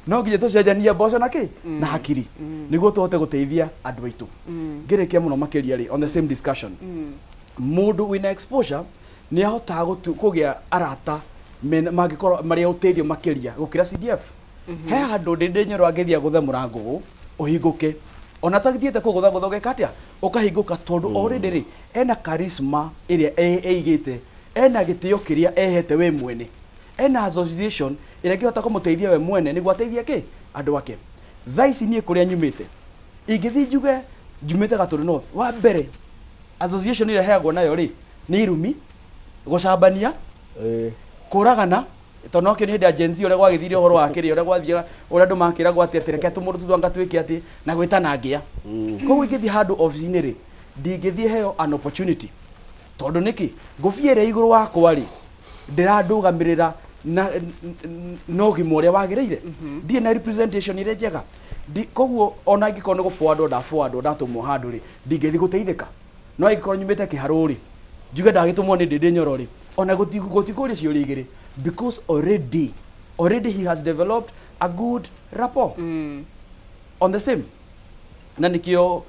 No nginya tucenjania mboco na ki na hakiri niguo tuhote guteithia andu aitu. Ngerekia muno makiria ri on the same discussion. Mundu wina exposure ni ahotaga kugia arata mangikorwo mari uteithio makiria gukira CDF. He handu ndinde nyoro angithia guthe murango uhinguke. Ona tagithiete kugutha guthoge katia ukahinguka tondu already ri ena charisma iria eigite ena gitio kiria ehete we mwene. Ena association ira ngihota kumuteithia we mwene niguo ateithia ki andu ake. Thaici nie kuria nyumite ingithi njuge njumite Gatũndũ North wa mbere association ira heagwo nayo ri ni irumi gucambania kuragana tono ke ni hende agency ore gwagithire horo wakiri ore gwathia ore andu makira gwati atireke tumundu tuthanga twike ati na gwitana ngia ko ingithi handu office-ini ri ndingithie heo an opportunity tondu niki ngufiere iguru wakwa ri ndirandugamirira na no gimoria wagireire ndie na representation ire njega koguo ona ingikona go forward ndatumwo handu ri ndingithi guteithika no ingikona nyumite kiharuri njuge ndagitumwo ni ndinde nyoro ri ona gutikuria ciuri igiri because already he has developed a good rapport on the same na nikio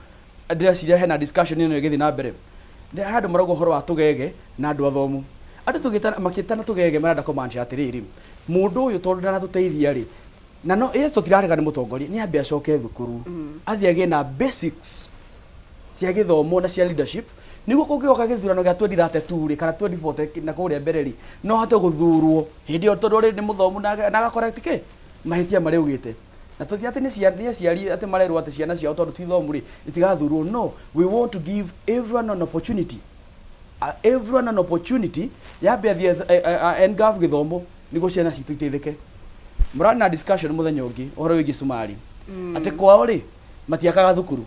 ndĩreciria hena discussion ino igithi na mbere ndi handu marago horo wa tugege na andu athomu andu tugitana makitana tugege marenda komancha atiriri mundu uyu tondu ndana tuteithia ri na no yeso tirarega ni mutongori ni ambia coke thukuru athia ge na basics cia githomo na cia leadership niguo kungioka githurano gia 2032 ri kana 2040 na kuria mbere ri no hate guthurwo hindi o tondu ri ni muthomu na ga correct ke mahitia mari ugite na tuthi ati ni ciari ati marerwo ati ciana ciao tondu twithomu ri itigathurwo. No, we want to give everyone an opportunity yabe athie engave githomo niguo ciana citu iteithike. Murana na discussion muthenya ungi horo wigi Sumari ati kwao ri matiakaga thukuru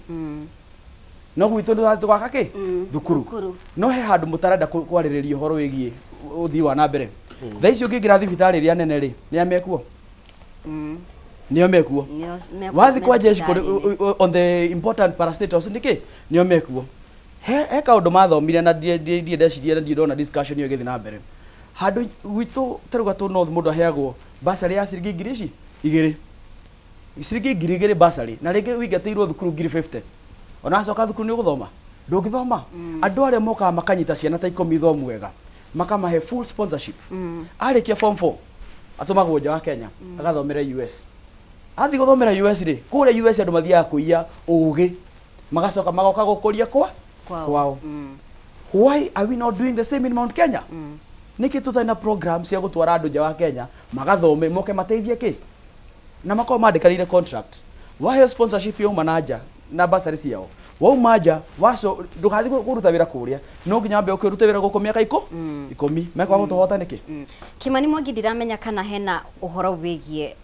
no gwitu twaka ki thukuru no he handu mutarenda kwaririria horo wigi uthii wa na mbere. Thaici ungingira thibitari ria nene ri ni amekuo nio mekuo wathi kwa jeshi on the important parastatals ndiki nio mekuo he kaundu mathomire na die ndeciria na ndona discussion yo githi na mbere handu gwitu taruga tu North mundu aheagwo basari ya ciringi ngiri ici igiri ciringi ngiri igiri basari na ringi wingatirwo thukuru ngiri 50 ona acoka thukuru ni guthoma ndungithoma andu aria moka makanyita ciana ta 10 thomu wega makamahe full sponsorship arikia form 4 atumagwo nja wa Kenya agathomera US athi guthomera US ri kuria US andu mathia kuia ugi magacoka magoka gukuria kwao. Why are we not doing the same in Mount Kenya? Niki tutana program cia gutwara andu nja wa Kenya magathome moke mateithie ki na makao mandikanire contract wahe sponsorship yo manager na basari ciao wau maja waso ndugathi kuruta wira kuria no nginya mbe ukiruta wira guku miaka 10 mekwa gutuhota niki Kimani Mwangi ndiramenya kana hena uhoro wigie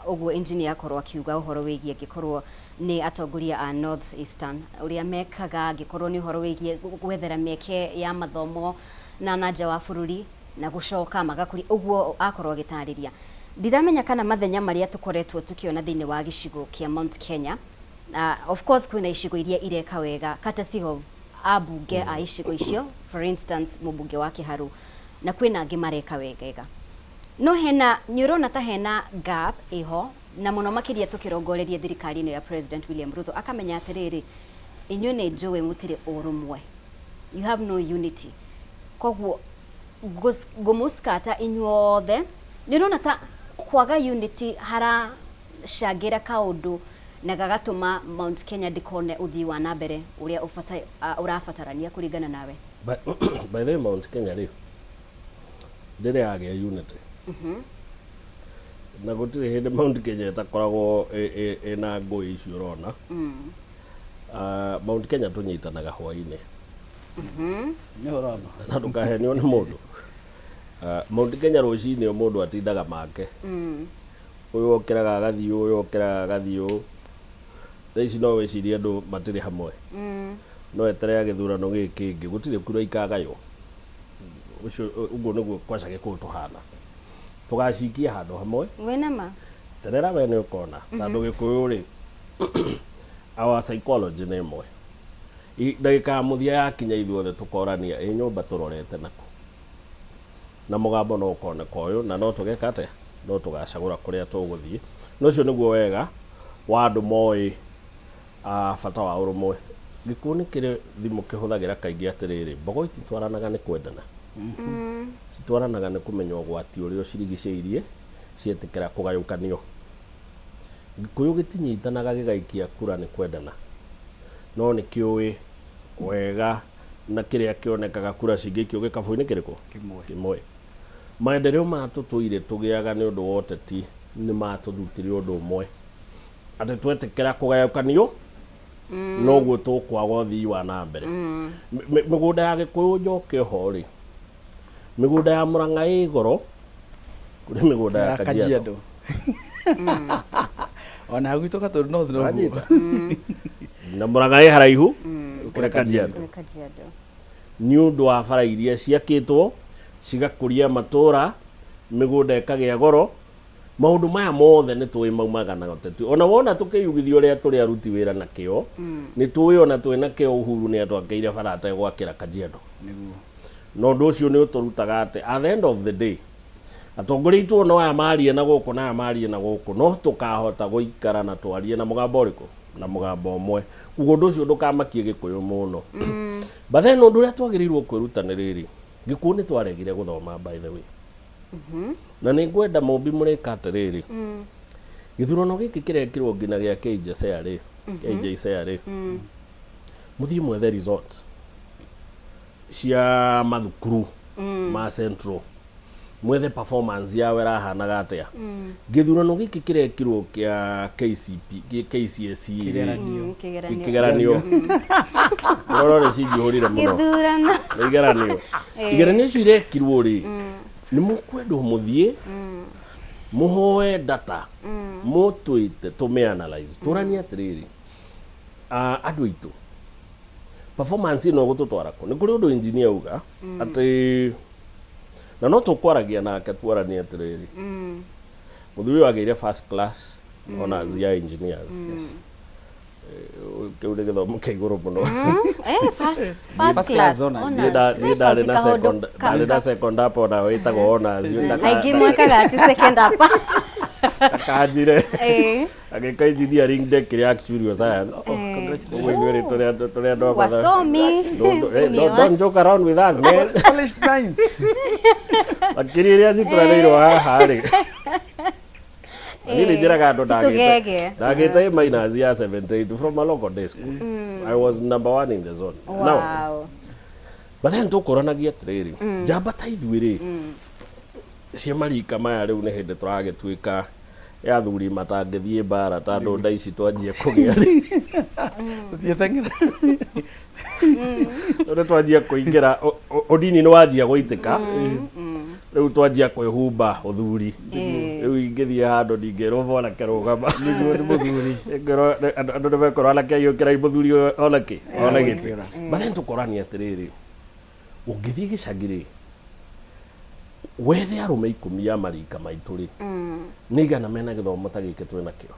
uguo engineer korwa kiuga uhoro wigie gikorwo ni atongoria a North Eastern uria mekaga gikorwo ni uhoro wigie gwethera mieke ya mathomo na nanja wa bururi na gucoka magakuri uguo akorwo gitariria. Ndiramenya kana mathenya maria tukoretwo tukiona thiini wa gicigo kia Mount Kenya of course kwina icigo iria ireka wega courtesy of abunge a icigo icio, for instance mubunge wa Kiharu, na kwina angi mareka wega no hena nyurona ta hena gap iho na muno makiria tukirongoreria thirikari ino ya President William Ruto akamenya atiriri inyu ni njuwe mutire urumwe, you have no unity, koguo gumuskata inyuothe nirona ta kwaga unity hara shagira kaundu na gagatuma Mount Kenya dikone uthii wa na mbere uria urafatarania kuringana nawe. By the Mount Kenya ri ndire agia unity na gutire hindi Mount Kenya takoragwo ena ngui icio urona Mount Kenya tunyitanaga hwaini ni urona na ndukahenio ni mundu Mount Kenya rucini o mundu atindaga make uyu okiraga agathiu uyu okiraga agathiu thaici no wicirie andu matire hamwe no etere githurano giki gutire kura ikagayo ucio uguo niguo kwacage kutuhana tugacikia handu hamwe wenama terera wene ukona tandu gikuyu ri our psychology ni imwe ndagika muthia yakinya ithuothe tukorania nyumba turorete naku na mugambo no koneka uyu na no tugeka atia no tugacagura kuria tuguthii no cio niguo wega wa andu moi bata wa urumwe gikuo ni kiri thimu kihuthagira kaingi atiriri mbogo ititwaranaga ni kwendana citwaranaga ni kumenya ugwati uria cirigiceirie cietikira kugayukanio gikuyu gitinyitanaga gigaikia kura ni kwendana no ni kiui wega na kiria kionekaga kura cingikio gikabu-ini kiriku kimwe maendeleo matutuire tugiaga ni undu wa uteti ni matuthutire undu umwe ati twetikira kugayukanio no guo tukwaga uthii wa na mbere migunda ya gikuyu njoke hori migunda ya Murang'a igoro kuri migunda ya Kajiado ona gwituka tondu no thino na Murang'a haraihu kuri Kajiado ni undu wa bara iria ciakitwo cigakuria matura migunda ikagia goro maundu maya mothe ni tuwi maumaga na uteti ona wona tukiyugithio uria turi aruti wira na kio ni tuwi ona twina kio Uhuru ni atwakeire bara ategwakira Kajiado no ndu ucio ni uturutaga ati at the end of the day atongoria itu no aya marie na guku na marie na guku no tukahota guikara na twarie na mugambo uriku na mugambo umwe ugo ndu ucio ndukamakie gikuyu muno but then ndu uria twagirirwo kwirutaniriri gikuyu ni twaregire guthoma by the way na ni ngwenda mumbi mureka atiriri githurano giki kirekirwo ngina gia KJCRA muthii mwethe results cia mathukuru ma Central mwethe performance yawe rahanaga atia githurano giki kirekirwo kia KCSE kigeranio roro cingihurire muno kigeranio cio irekirwo ri ni mukwendwo muthie muhoe data mutwite tumeanalyze turania atiriri andu itu performance no gututwara ko ni kuri undu engineer uga ati na no tukwaragia nake twarania atiriri muthuri wageire first class honors ya engineers kiude githomo kiiguru muno first class ndari na second hapo na witagwo honors aingi mwekaga ati second hapa akajire agika engineering deck ya actuarial science congratulations turia wasomi don't joke around with us man polished minds akiri iria citwareirwo haha ri Nili jiraga ndo dagite minus ya 78 from a local day school. I was number 1 in the zone. Wow. Now, but then tukoranagia atiriri jamba ta ithuiri cia marika maya riu ni hindi turagituika ya thuri matangithie bara tondu nda ici twanjie kugia ri tuthietengera tondu twanjie kuingira odini ni wanjia guitika riu twanjia kwihumba uthuri riu ingithie handu ndingirwo bona kerugama niguo ni muthuri andu nibekora ala kiyukira muthuri olaki olagite bale tukorania atiriri ungithie gicagiri wethe arume 10 ya marika maitu ri nigana mena githomo ta giki twina kio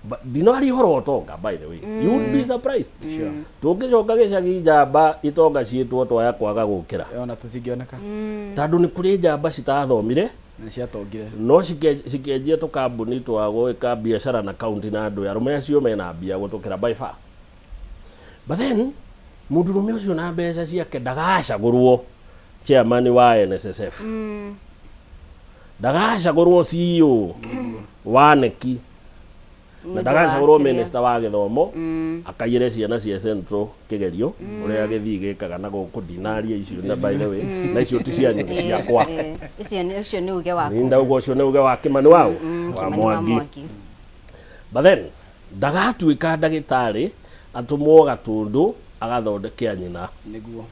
but dino ari horo otonga by the way you would be surprised sure tungicoka gicagi njamba itonga ciitwo twaya kwaga gukira ona tutingioneka tondu ni kuri njamba citathomire na ciatongire no cikenjia tukambuni twa gwika biashara na county na andu arume acio mena mbia gutukira by far but then mundurume ucio na mbeca ciake ndagacagurwo chairman wa NSSF ndagacagurwo CEO wa neki na ndagacagurwo minister wa githomo akaire ciana cia Central kigerio uria githii gikaga na guku dinaria icio na by the way na icio ti cia nyuthi ciakwa icio ni uge waku ninda ugo ucio ni uge wa Kimani wao wa Mwangi but then ndagatuika ndagitari atumwo gatundu agathondekea nyina niguo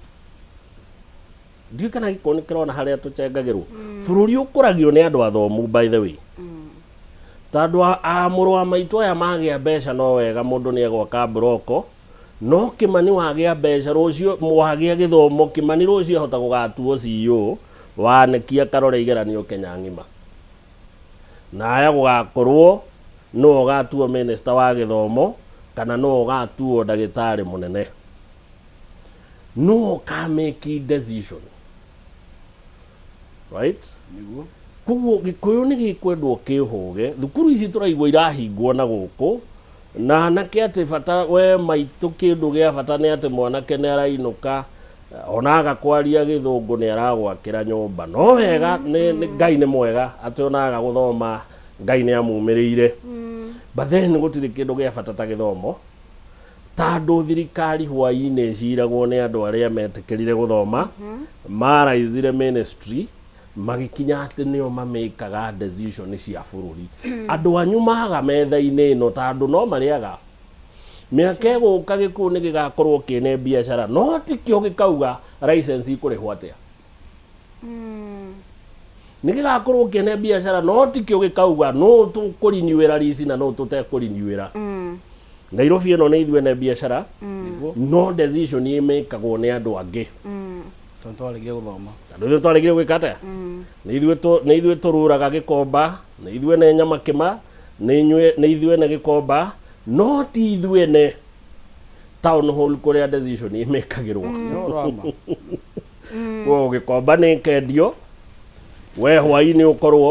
ndio kana gikoni kirona haria tucengagirwo bururi ukuragio ni andu athomu by the way tondu amuru wa maitu aya magia mbeca no wega mundu ni egwaka broko no Kimani wagia mbeca rucio mwagia githomo Kimani rucio hota gugatuo CEO wanekia karore igeranio Kenya ngima na aya gugakorwo no gatuo minister wa githomo kana no gatuo ndagitari munene no ka make decision right? Niguo. Koguo Gikuyu nĩ gĩkwendwo kĩhũge, thukuru ici tũraigua irahingwo na gũkũ, na anake atĩ bata we maitũ kĩndũ gĩa bata nĩ atĩ mwanake nĩ arainũka ona agakwaria gĩthũngũ nĩ aragwakĩra nyũmba. No wega nĩ Ngai nĩ mwega atĩ onaga gũthoma Ngai nĩ amumĩrĩire. But then gũtirĩ kĩndũ gĩa bata ta gĩthomo, tondũ thirikari hwaĩ-inĩ ĩciragwo nĩ andũ arĩa metĩkĩrire gũthoma, maraizire ministry, magĩkinya atĩ nĩo mamĩkaga decision cia bũrũri. Andũ anyu maga metha-inĩ ĩno tondũ no marĩaga. Mĩaka ĩgũka Gĩkũyũ nĩ gĩgakorwo kĩne biacara, no tikĩo gĩkauga license ikũrĩhwo atĩa. Nĩ gĩgakorwo kĩne biacara, no tikĩo gĩkauga no tũkũrinyuĩra lease na no tũtekũrinyuĩra. Nairobi ĩno nĩ ithuĩ ne biacara, no decision ĩmĩkagwo nĩ andũ angĩ. Tondũ twarĩgire gũthoma. Tondũ ithuĩ twarĩgire gwĩka atĩa? Nĩ ithuĩ tũrũraga Gĩkomba, nĩ ithuĩ ne Nyamakĩma, nĩ ithuĩ ne Gĩkomba, no ti ithuĩ ne town hall kũrĩa decision ĩmĩkagĩrwo. Koguo Gĩkomba nĩ kendio, we hwaĩ-inĩ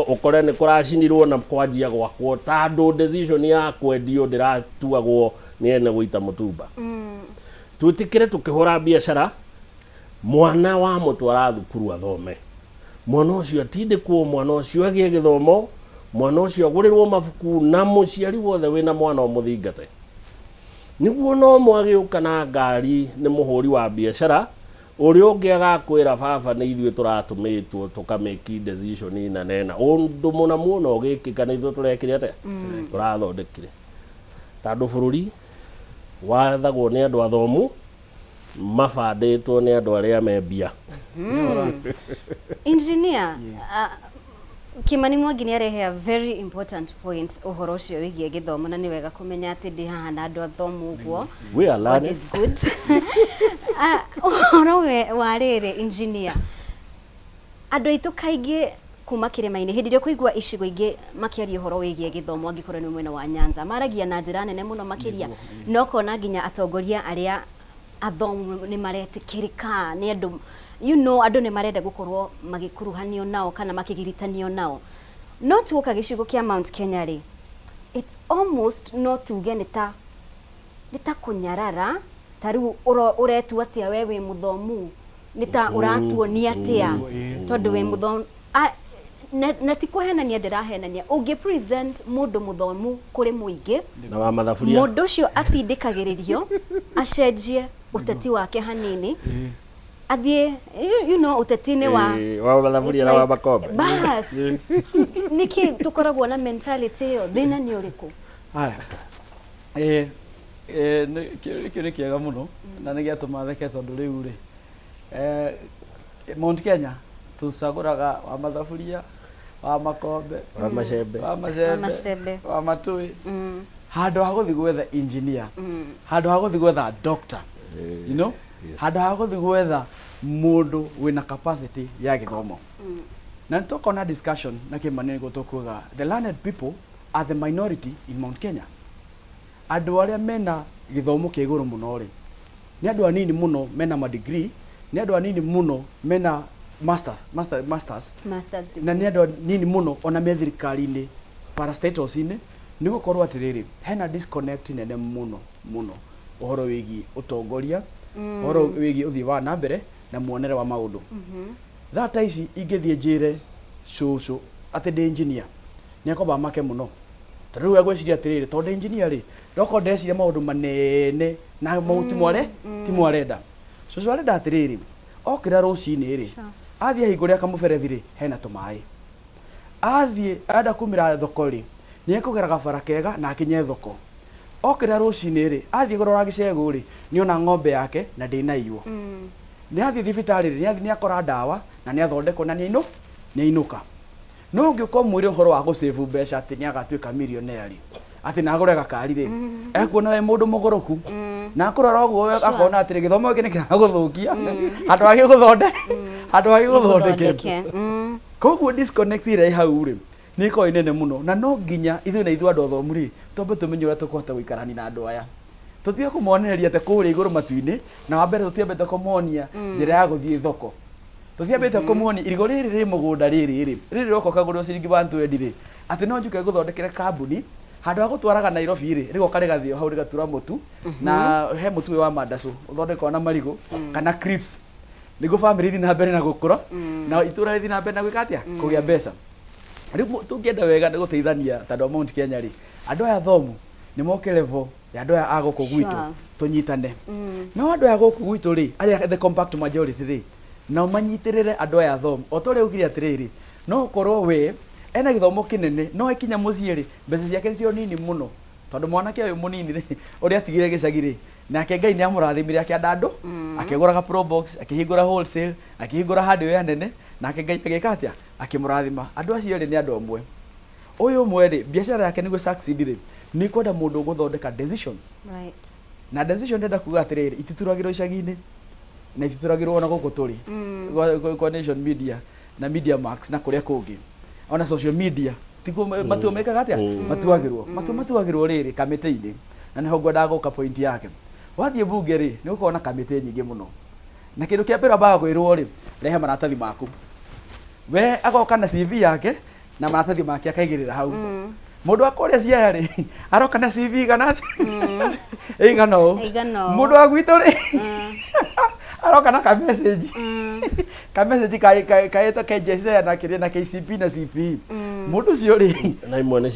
ũkore nĩ kũracinirwo na kwanjia gwakwo, tondũ decision ya kwendio ndĩratuagwo nĩ ene gũita mũtumba. Twĩtĩkĩre tũkĩhũra biacara, mwana wa mũtwara thukuru athome, mwana ũcio atindĩkwo, mwana ũcio agĩe gĩthomo, mwana ũcio agũrĩrwo mabuku, na mũciari wothe wĩna mwana ũmũthingate. Nĩguo no mwagĩũka na ngari nĩ mũhũri wa biacara, ũrĩa ũngĩ agakwĩra baba nĩ ithuĩ tũratũmĩtwo tũkamĩki decision na nena. Ũndũ mũna mũno ũgĩkĩka nĩ ithuĩ tũrekire atĩa? Tũrathondekire. Tondũ bũrũri wathagwo nĩ andũ athomu, mabandĩtwo nĩ andũ arĩa me mbia. Engineer, Kimani Mwangi nĩ arehe a very important point ũhoro ũcio wĩgiĩ gĩthomo, na nĩ wega kũmenya atĩ ndĩ haha na andũ athomu ũguo. We are God learning. is good. Ũhoro wa rĩrĩ, engineer, andũ aitũ kaingĩ kuma kĩrĩma-inĩ, hĩndĩ ĩrĩa kũigua icigo ingĩ makĩaria ũhoro wĩgiĩ gĩthomo, angĩkorwo nĩ mwena wa Nyanza, maragia na njĩra nene mũno makĩria, no kona nginya atongoria arĩa athomu nĩ maretĩkĩrĩka nĩ andũ, you know, andũ nĩ marenda gũkorwo magĩkuruhanio nao kana makĩgiritanio nao. No tuoka gĩcigo kĩa Mount Kenya rĩ, it's almost no tuge nĩ ta kũnyarara, ta rĩu ũretua atĩa we wĩ mũthomu, nĩ ta ũratuonia atĩa tondũ wĩ mũthomu. Na ti kũhenania, ndĩrahenania. Ũngĩ present mũndũ mũthomu kũrĩ mũingĩ, na wa mathaburia, mũndũ ũcio atindĩkagĩrĩrio acenjie ũteti wake hanini, athiĩ you know ũteti-inĩ wa mathaburia na wa makombe. Bas, nĩkĩ tũkoragwo na mentality ĩyo? Thĩna nĩ ũrĩkũ? Haya, kĩo nĩ kĩega mũno na nĩ gĩatũma theke, tondũ rĩu rĩ Mount Kenya tũcagũraga wa mathaburia, wa makombe, wa macembe, wa matũĩ, handũ ha gũthiĩ gwetha engineer, handũ ha gũthiĩ gwetha doctor, you know, handũ ha gũthiĩ gwetha mũndũ wĩna capacity ya gĩthomo. Na nĩtũkona discussion na Kimani nĩguo tũkuga the learned people are the minority in Mount Kenya. Andũ arĩa mena gĩthomo kĩa igũrũ mũno rĩ, nĩ andũ anini mũno mena ma degree, nĩ andũ anini mũno mena masters na nĩ andũ anini mũno ona me thirikari-inĩ parastatals-inĩ. Nĩ gũkorwo atĩrĩrĩ, hena disconnect nene mũno ũhoro wĩgiĩ ũtongoria, ũhoro wĩgiĩ ũthii wa na mbere na muonere wa maũndũ. Thata ici ingĩthiĩ njĩre cũcũ atĩ ndĩ engineer, nĩ akomba make mũno, tondũ rĩu agwĩciria atĩrĩrĩ, tondũ engineer rĩ, ndoko ndeciria maũndũ manene na maũndũ ti mwarenda. Cũcũ arenda atĩrĩrĩ, okĩra rũcinĩ rĩ, athiĩ ahingũre kamũberethi rĩ, hena tũmaĩ, athiĩ enda kumĩra thoko rĩ, nĩ ekũgera gabara kega na akinye thoko. Okĩra rũcinĩ rĩ, athiĩ kũrora gĩcegũ rĩ, nĩ ona ng'ombe yake na ndĩnaiywo. Nĩ athiĩ thibitarĩ rĩ, nĩ akora ndawa na nĩ athondekwo na nĩ ainũka. No ũngĩũka mwĩre ũhoro wa gũsave mbeca atĩ nĩ agatuĩka millionaire rĩ, atĩ na agũre gakari rĩ, ekuona we mũndũ mũgũrũku, na akũrora ũguo akona atĩ gĩthomo gĩkĩ nĩ kĩragũthũkia, handũ hagĩ gũthondeke. Koguo disconnect ĩrĩa ĩ hau rĩ, nĩ ĩkoragwo nene mũno, na no nginya ithuĩ na ithuĩ andũ athomu rĩ, twambe tũmenye ũrĩa tũkũhota gũikarania na andũ aya. Tũtige kũmonereria atĩ kũrĩa igũrũ matu-inĩ, na wa mbere tũtiambĩte kũmonia njĩra ya gũthiĩ thoko. tuthiambite kumuoni irigo riri ri mugunda riri roko kagurwo ciringi 120 ri ati no njuke guthondekere kambuni handu ha gutwaraga Nairobi ri rigoka rigathio hau rigatura mutu na he mutu wa mandacu uthondekwo na marigo kana crips nigo family thi na mbere na gukura na itura thi na mbere na gwikatia kugia mbeca riu tungienda wega ni guteithania tondu Mount Kenya ri andu aya thomu ni moke level ya andu aya aguku gwitu tunyitane no andu aya guku gwitu ri aria the compact majority ri na manyitirire andu aya thomu otore ugire atiriri no korwo we ena githomo kinene no ikinya mucie ri mbeca ciake cio nini muno tondu mwanake uyu munini ri uria atigire gicagi ri nake Ngai ni amurathimire akienda andu akiguraga pro box akihingura wholesale akihingura hardware ya nene nake Ngai agika atia akimurathima andu acio ri ni andu amwe uyu mwe ri biashara yake niguo succeed ri ni kwenda mundu guthondeka decisions right na decision ndenda kuga atiriri itituragirwo icagi-ini na itituragirwo ona guku turi kwa Nation Media na Media Max na kuria kungi ona social media tikuo matu mekaga atia matuagirwo riri kamiti-ini na niho ngwenda guka point yake wathie bunge ri ni ukona kamiti nyingi muno na kindu kia mbere ambaga kwirwo ri rehe maratathi maku we agoka na CV yake na maratathi make akaigirira hau mundu akoria cia ri aroka na CV kana igano mundu agwito ri aroka na ka message kaeta KJC na kiria na KCP na CP mundu cio ri na imwe ni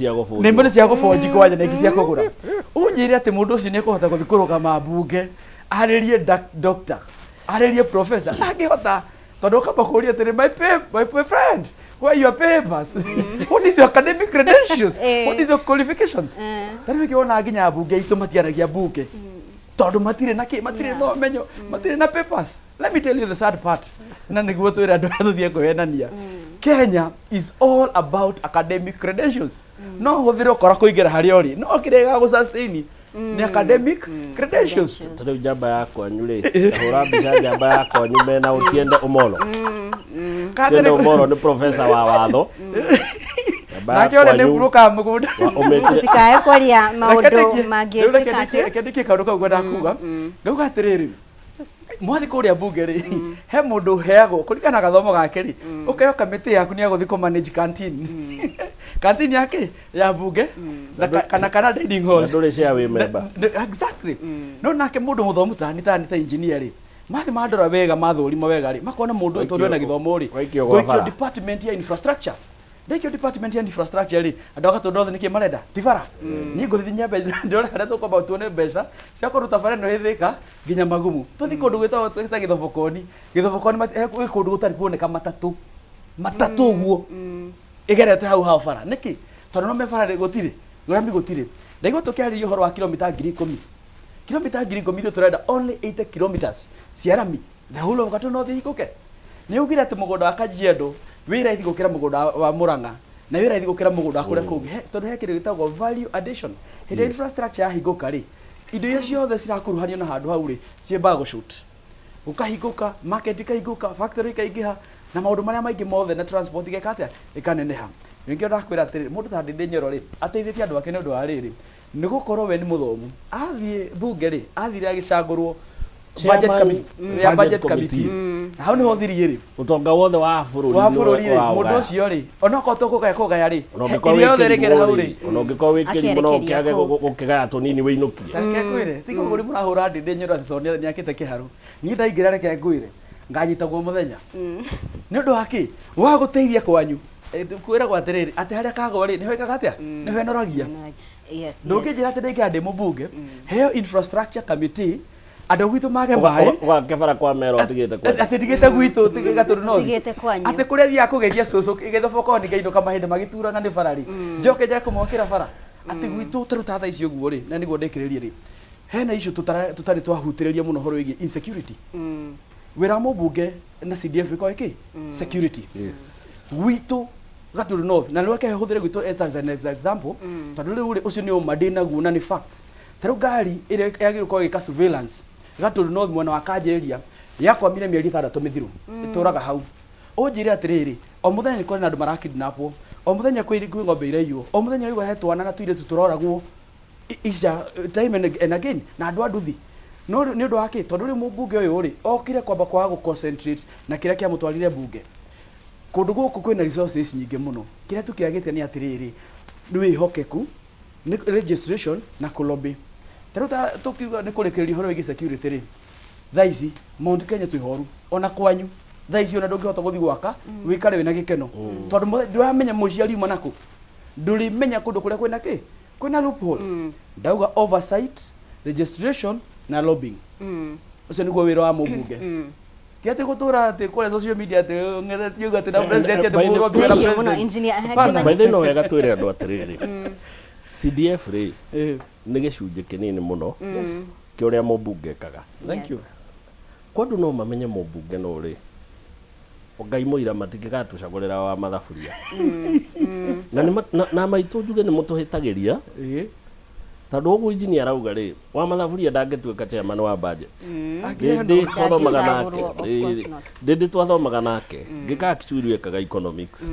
cia gufonji kwanja na ingi cia kugura unjire ati mundu ucio ni kuhota guthikuruga mabunge aririe doctor aririe professor angihota tondu kamba kuria atiri my friend where your papers what is your academic credentials what is your qualifications tari kiona nginya bunge itu matiaragia bunge tondu matire na no menyo matire na papers. Let me tell you the sad part na niguo twira andu tuthie kuhenania Kenya is all about academic credentials no huthiro kora kuingira hari ori no kirega gu sustain ni academic credentials tondu jamba yakwa nyure hura mbica jamba yakwa nyume na utiende Omolo Tiende Omolo ni professor wa watho nake ore ni buruka mugunda utikae kwaria maundu mangietika kendiki kaundu kau gwenda kuga ngauga atiriri mwathi kuria bunge ri he mundu heago kurikana gathomo gake ri ukayo kamiti yaku ni aguthi ko manage canteen yake ya bunge kana dining hall nduri cia we member exactly no nake mundu muthomu ta engineer ri mathi mandora wega mathurimo wega ri makona mundu tondu na githomo ri goikio department ya infrastructure ndikio department ya infrastructure ri andu agatondu niki marenda tifara ni nguthi nyambe ndora hada to kwamba tuone mbeca cia kuruta bara no ithika nginya magumu tuthi kundu gwita githobokoni kundu gutari kuoneka matatu guo igerete hau bara niki tondu no me bara ri gutire ndaigo tukiari uhoro wa kilomita 10,000 kilomita 10,000 turenda only 80 kilometers cia rami the whole of Gatũ North hikuke ni ugira ati mugunda wa Kajiado wira ithi gukira mugunda wa Murang'a na wira ithi gukira mugunda kuria kungi tondu he kindu gitagwo value addition hinde infrastructure yahinguka ri indo iria ciothe cirakuruhanio na handu hau ri ciembaga gushut ukahiguka market ikahinguka factory ikaingiha na maundu maria maingi mothe na transport igekatia ikaneneha ningio ndakwira atiri mundu ta Ndindi Nyoro ri ateithitie andu ake ni undu wa riri ni gukorwo we ni muthomu athie bunge ri athire agicangurwo budget committee hau ni ho thirie ri utonga wothe wa bururi ri mundu ucio ri onako tukugaya ri irio yothe rekera hau ri onongiko wikiri muno kiage gukigaya tunini wiinukie reke kwire tigo muri murahura Ndindi Nyoro ati ni akite kiharu ni ndaingira reke ngwire nganyitagwo muthenya ni undu waki wa guteithia kwanyu kwira gwa atiriri ati haria kago ri ni hoikaga atia ni henoragia yes ndungijira ati ndingira ndi mubunge heo infrastructure committee andu gwitu mage mai kebara kwa mero atigite kwa ati ndigite gwitu Gatũ North tigete kwanyu ati kuria thia kugeria cucu igethobokoni ngainuka mahinde magituranga ni barari njoke nja kumokira bara ati gwitu taruta tha icio guo ri na niguo ndikiririe ri hena issue tutari twahutiriria muno horo wigi insecurity wira mubunge na CDF iko iki security yes gwitu Gatũ North na niweke huthire gwitu as an example tondu riu ucio ni umadina guo na ni facts taru gari ire yagirwo kwa gika surveillance Gatũ North mwena wa Kajeria yakwamire mieri 6 mithiru ituraga hau unjire atiriri o muthenya ni kona andu marakidnapwo o muthenya kwiri ngombe ireyo o muthenya wigo hetwana na tuire tuturoragwo isha time and again na andu anduthi no nĩ ũndũ wa kĩ tondũ rĩu mũmbunge ũyũ rĩ okire kwamba kwaga gũ-concentrate na kĩrĩa kĩamũtwarire mbunge kũndũ gũkũ kwĩna resources nyingĩ mũno kĩrĩa tũkĩagĩte nĩ atĩrĩrĩ nĩ wĩhokeku nĩ registration na kũlobby tarĩu tũkiuga nĩ kũrekereria ũhoro wĩgiĩ security rĩ thaa ici Mount Kenya twĩ horu ona kwanyu thaa ici ona ndũngĩhota gũthiĩ gwaka wĩkare wĩna gĩkeno tondũ ndũramenya mũciari uma nakũ ndũrĩmenya kũndũ kũrĩa kwĩna kĩ kwĩna loopholes ndauga oversight registration na lobbying ũcio nĩguo wĩra wa mũmbunge tiatĩ gũtũra atĩ kũrĩa social media atĩ ng'ethetio atĩ na president atĩ mũrwo bila president by the no wega twĩre andũ atĩrĩrĩ CDF rĩ nĩ gĩcunjĩ kĩnini mũno kĩa ũrĩa mũmbunge ekaga thank you kũndũ no mamenye mũmbunge no rĩ Ngai mũira matingĩgatũcagũrĩra wa mathaburia na maitũ njuge nĩ mũtũhĩtagĩria tondũ ũguo engineer arauga rĩ wa mathaburia ndangĩtuĩka chairman wa budget ndĩndĩ twathomaga nake ngĩkaga kĩcuri ekaga economics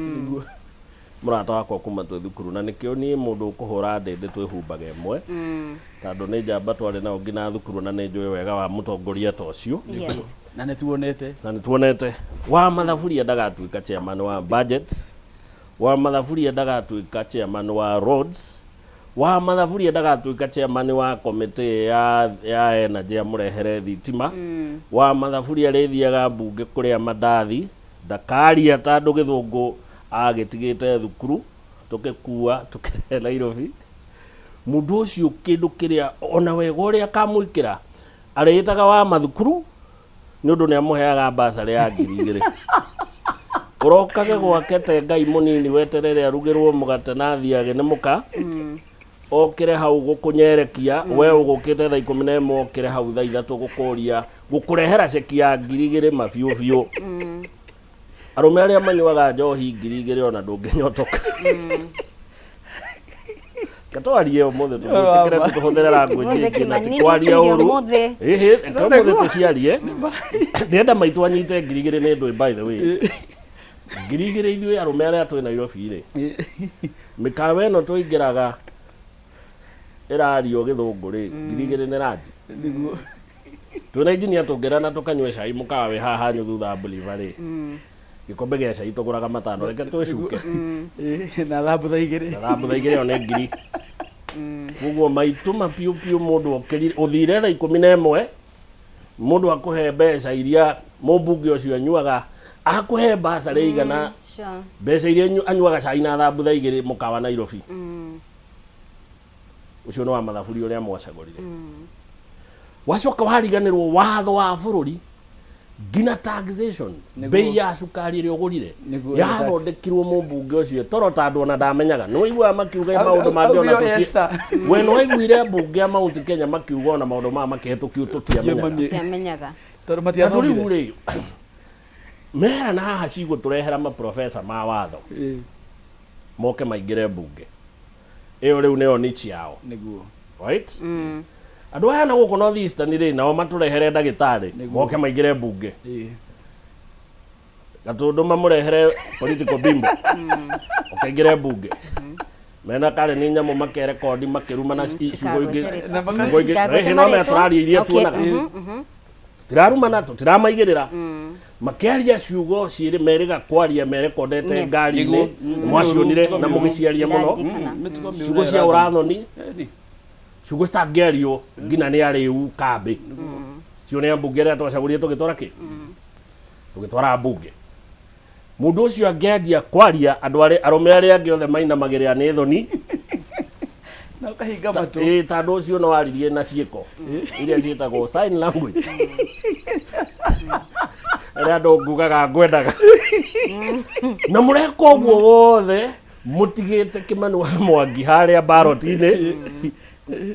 mũrata wakwa kuma twĩ thukuru na nĩkĩo niĩ mũndũ ũkũhũra ndĩndĩ twĩhumbaga ĩmwe tondũ nĩ njamba twarĩ nao nginya thukuru na nĩ njũĩ wega wa mũtongoria ta ũcio na nĩ tuonete wa mathaburia ndagatuĩka chairman wa budget wa mathaburia ndagatuĩka chairman wa roads wa mathaburia ndagatuĩka chairman wa committee ya energy ya mũrehere thitima wa mathaburia rĩthiaga mbunge kũrĩa mandathi ndakaria tondũ gĩthũngũ agĩtigĩte thukuru tũkĩkua tũkĩrehe Nairobi mũndũ ũcio kĩndũ kĩrĩa ona wega ũrĩa akamwĩkĩra arĩtaga wa mathukuru nĩ ũndũ nĩ amũheaga basarĩ ya 2,000 ũrokage gwake te Ngai mũnini weterere arugĩrwo mũgate na thiage nĩ mũka okire hau gũkũnyerekia we ũgũkĩte thaa 11 okire hau thaa 3 gũkũria gũkũrehera ceki ya 2,000 mabiũ biũ arũme arĩa manyuaga njohi 2,000 ona ndũngĩnyotoka katwarie ũmũthĩ tũtikĩre tũhũthĩre language ingĩ na tikwaria ũru ũmũthĩ tũciarie ndĩenda maitũ anyite 2,000 nĩ ndũĩ by the way 2,000 ithuĩ arũme arĩa twĩ Nairobi rĩ mĩkawa ĩno tũingĩraga ĩrario gĩthũngũ rĩ 2,000 nĩ rangi twĩna engineer tũngĩrana tũkanyue cai mũkawa wĩ haha nyu thutha Bolivar rĩ gĩkombe gĩa cai tũgũraga 5 reke twĩcuke na thambu thaa 2 ona 1,000 ũguo maitũ mapiũ mũndũ ũthire thaa 11 mũndũ akũhe mbeca iria mũmbunge ũcio anyuaga akũhe basarĩ igana mbeca iria anyuaga cai na thambu thaa 2 mũkawa Nairobi ucio no wa mathaburia ũrĩa mwacagũrire wacoka wariganĩrwo watho wa bũrũri ngina taxation bei ya cukari ĩrĩa ũgũrire yathondekirwo mũmbunge ũcio toro tandũ ona ndamenyaga nĩ waiguaga makiuga maũndũ mangĩona we nĩ waiguire mbunge ya Mount Kenya makiuga ona maũndũ maya makĩhĩtũkio tũtiamenyaga tondũ matiathomire rĩu mera na haha cigũtũrehera maprofesa ma watho moke maingĩre mbunge ĩyo rĩu nĩyo niche yao nĩguo right andũ aya na gũkũ North Eastern rĩ nao matũrehere ndagĩtarĩ moke maingĩre mbunge gatũndũ mamũrehere political bimbo okaingĩre mbunge mena kare nĩ nyamũ makerekodi makĩruma na icigo ingĩ no metũraria iria tuonaga tiraruma nato tiramaigĩrĩra makĩaria ciugo cirĩ merĩga kwaria merekondete ngari-inĩ mwacionire na mũgĩciaria mũno ciugo cia ũrathoni ciugo citangĩario ngina nĩ arĩu kambĩ cio nĩ ambunge arĩa twacagũrire tũgĩtwara kĩ tũgĩtwara mbunge mũndũ ũcio angĩanjia kwaria andũ arũme arĩa angĩ othe mainamagĩrĩra nĩ thoni na kahinga matũ tandũ ũcio no waririe na ciĩko iria ciĩtagwo sign language arĩa andũ ngugaga ngwendaga na mũreka ũguo wothe mũtigĩte Kĩmani wa Mwangi harĩa baroti-inĩ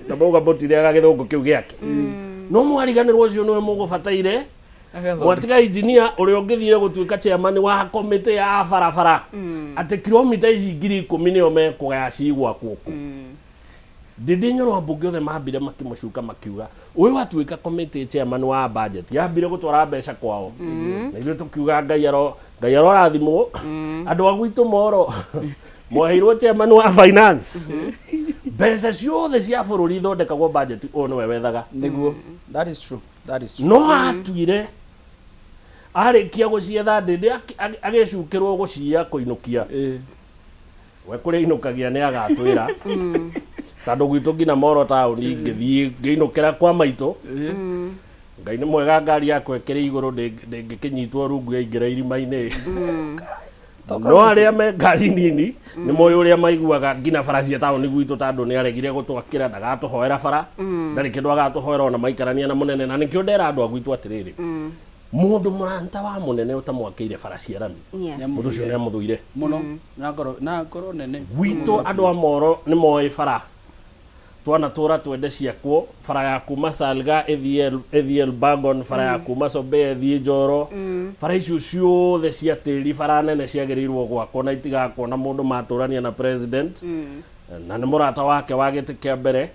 na mauga mũtiriaga gĩthũngũ kĩu gĩake no mwariganĩrwo ũcio nĩwe mũgũbataire mwatiga engineer ũrĩa ũngĩthire gũtuĩka chairman wa committee ya barabara atĩ kilomita ici 10,000 nĩyo mekũgaya cigwakwo ndĩndĩnyoro mbunge othe mambire makĩmũcuka makiuga ũyũ watuĩka committee chairman wa budget yambire gũtwara mbeca kwao na ithuĩ tũkiuga Ngai arathimwo andũ a gwitũ moro mwaheirwo chairman wa finance mbeca ciothe cia bũrũri ithondekagwo budget o nĩwe wethaga niguo that is true no atuire arĩkia gũcietha ndĩndĩ agĩcukĩrwo gũcia kũinũkia we kũrĩa inũkagia nĩ agatwĩra tondũ gwitũ nginya Moro taũni ngĩthiĩ ngĩinũkĩra kwa maitũ Ngai nĩ mwega ngari yakwa ĩkĩrĩ igũrũ ndĩngĩkĩnyitwo rungu yaingĩra irima-inĩ no arĩa me ngari nini nĩ moĩ ũrĩa maiguaga nginya bara cia taũni gwitũ tondũ nĩ aregire gũtwakĩra ndagatũhoera bara ndarĩ kĩndũ agatũhoera ona maikarania na mũnene na nĩkĩo ndera andũ a gwitũ atĩrĩrĩ mũndũ mũranta wa mũnene ũtamwakĩire bara cia rami mũndũ ũcio nĩ amũthũire mũno na ngoro nene gwitũ andũ a Moro nĩ moĩ bara twanatũra twende ciakwo bara ya kuma Salga ĩthiĩ Elbagon bara ya kuma Sobe ĩthiĩ Njoro bara icio ciothe cia tĩri bara nene ciagĩrĩirwo gwakwo na itigakwo na mũndũ matũrania na president na nĩ mũrata wake wa gĩtĩ kĩa mbere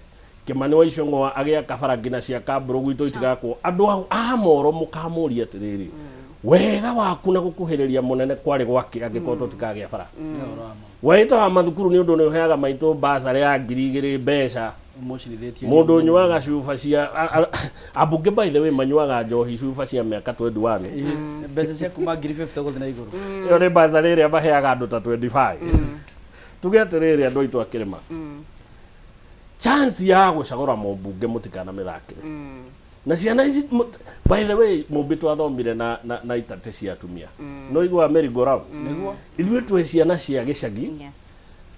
Kĩmani wa Icũng'wa agĩaka bara nginya cia Kambũrũ gwitũ itigakwo andũ a Moro mũkamũria atĩrĩrĩ wega waku na gũkuhĩrĩria mũnene kwarĩ gwake angĩkorwo tũtikagĩa bara waita wa mathukuru nĩ ũndũ nĩ ũheaga maitũ basarĩ ya 2,000 mbeca mũndũ ũnyuaga cuba cia ambunge by the way manyuaga njohi cuba cia mĩaka 21 mbeca cia kuma 50 gũthiĩ na igũrũ ĩyo nĩ basarĩ ĩrĩa maheaga andũ ta 25 tuge atĩrĩrĩ andũ aitũ a Kĩrĩma chance ya gũcagũra mũmbunge mũtikanamĩthakĩre na ciana ici by the way mũmbi twathomire na itate cia atumia no igwa merry go round niguo ithuĩ twĩ ciana cia gĩcagi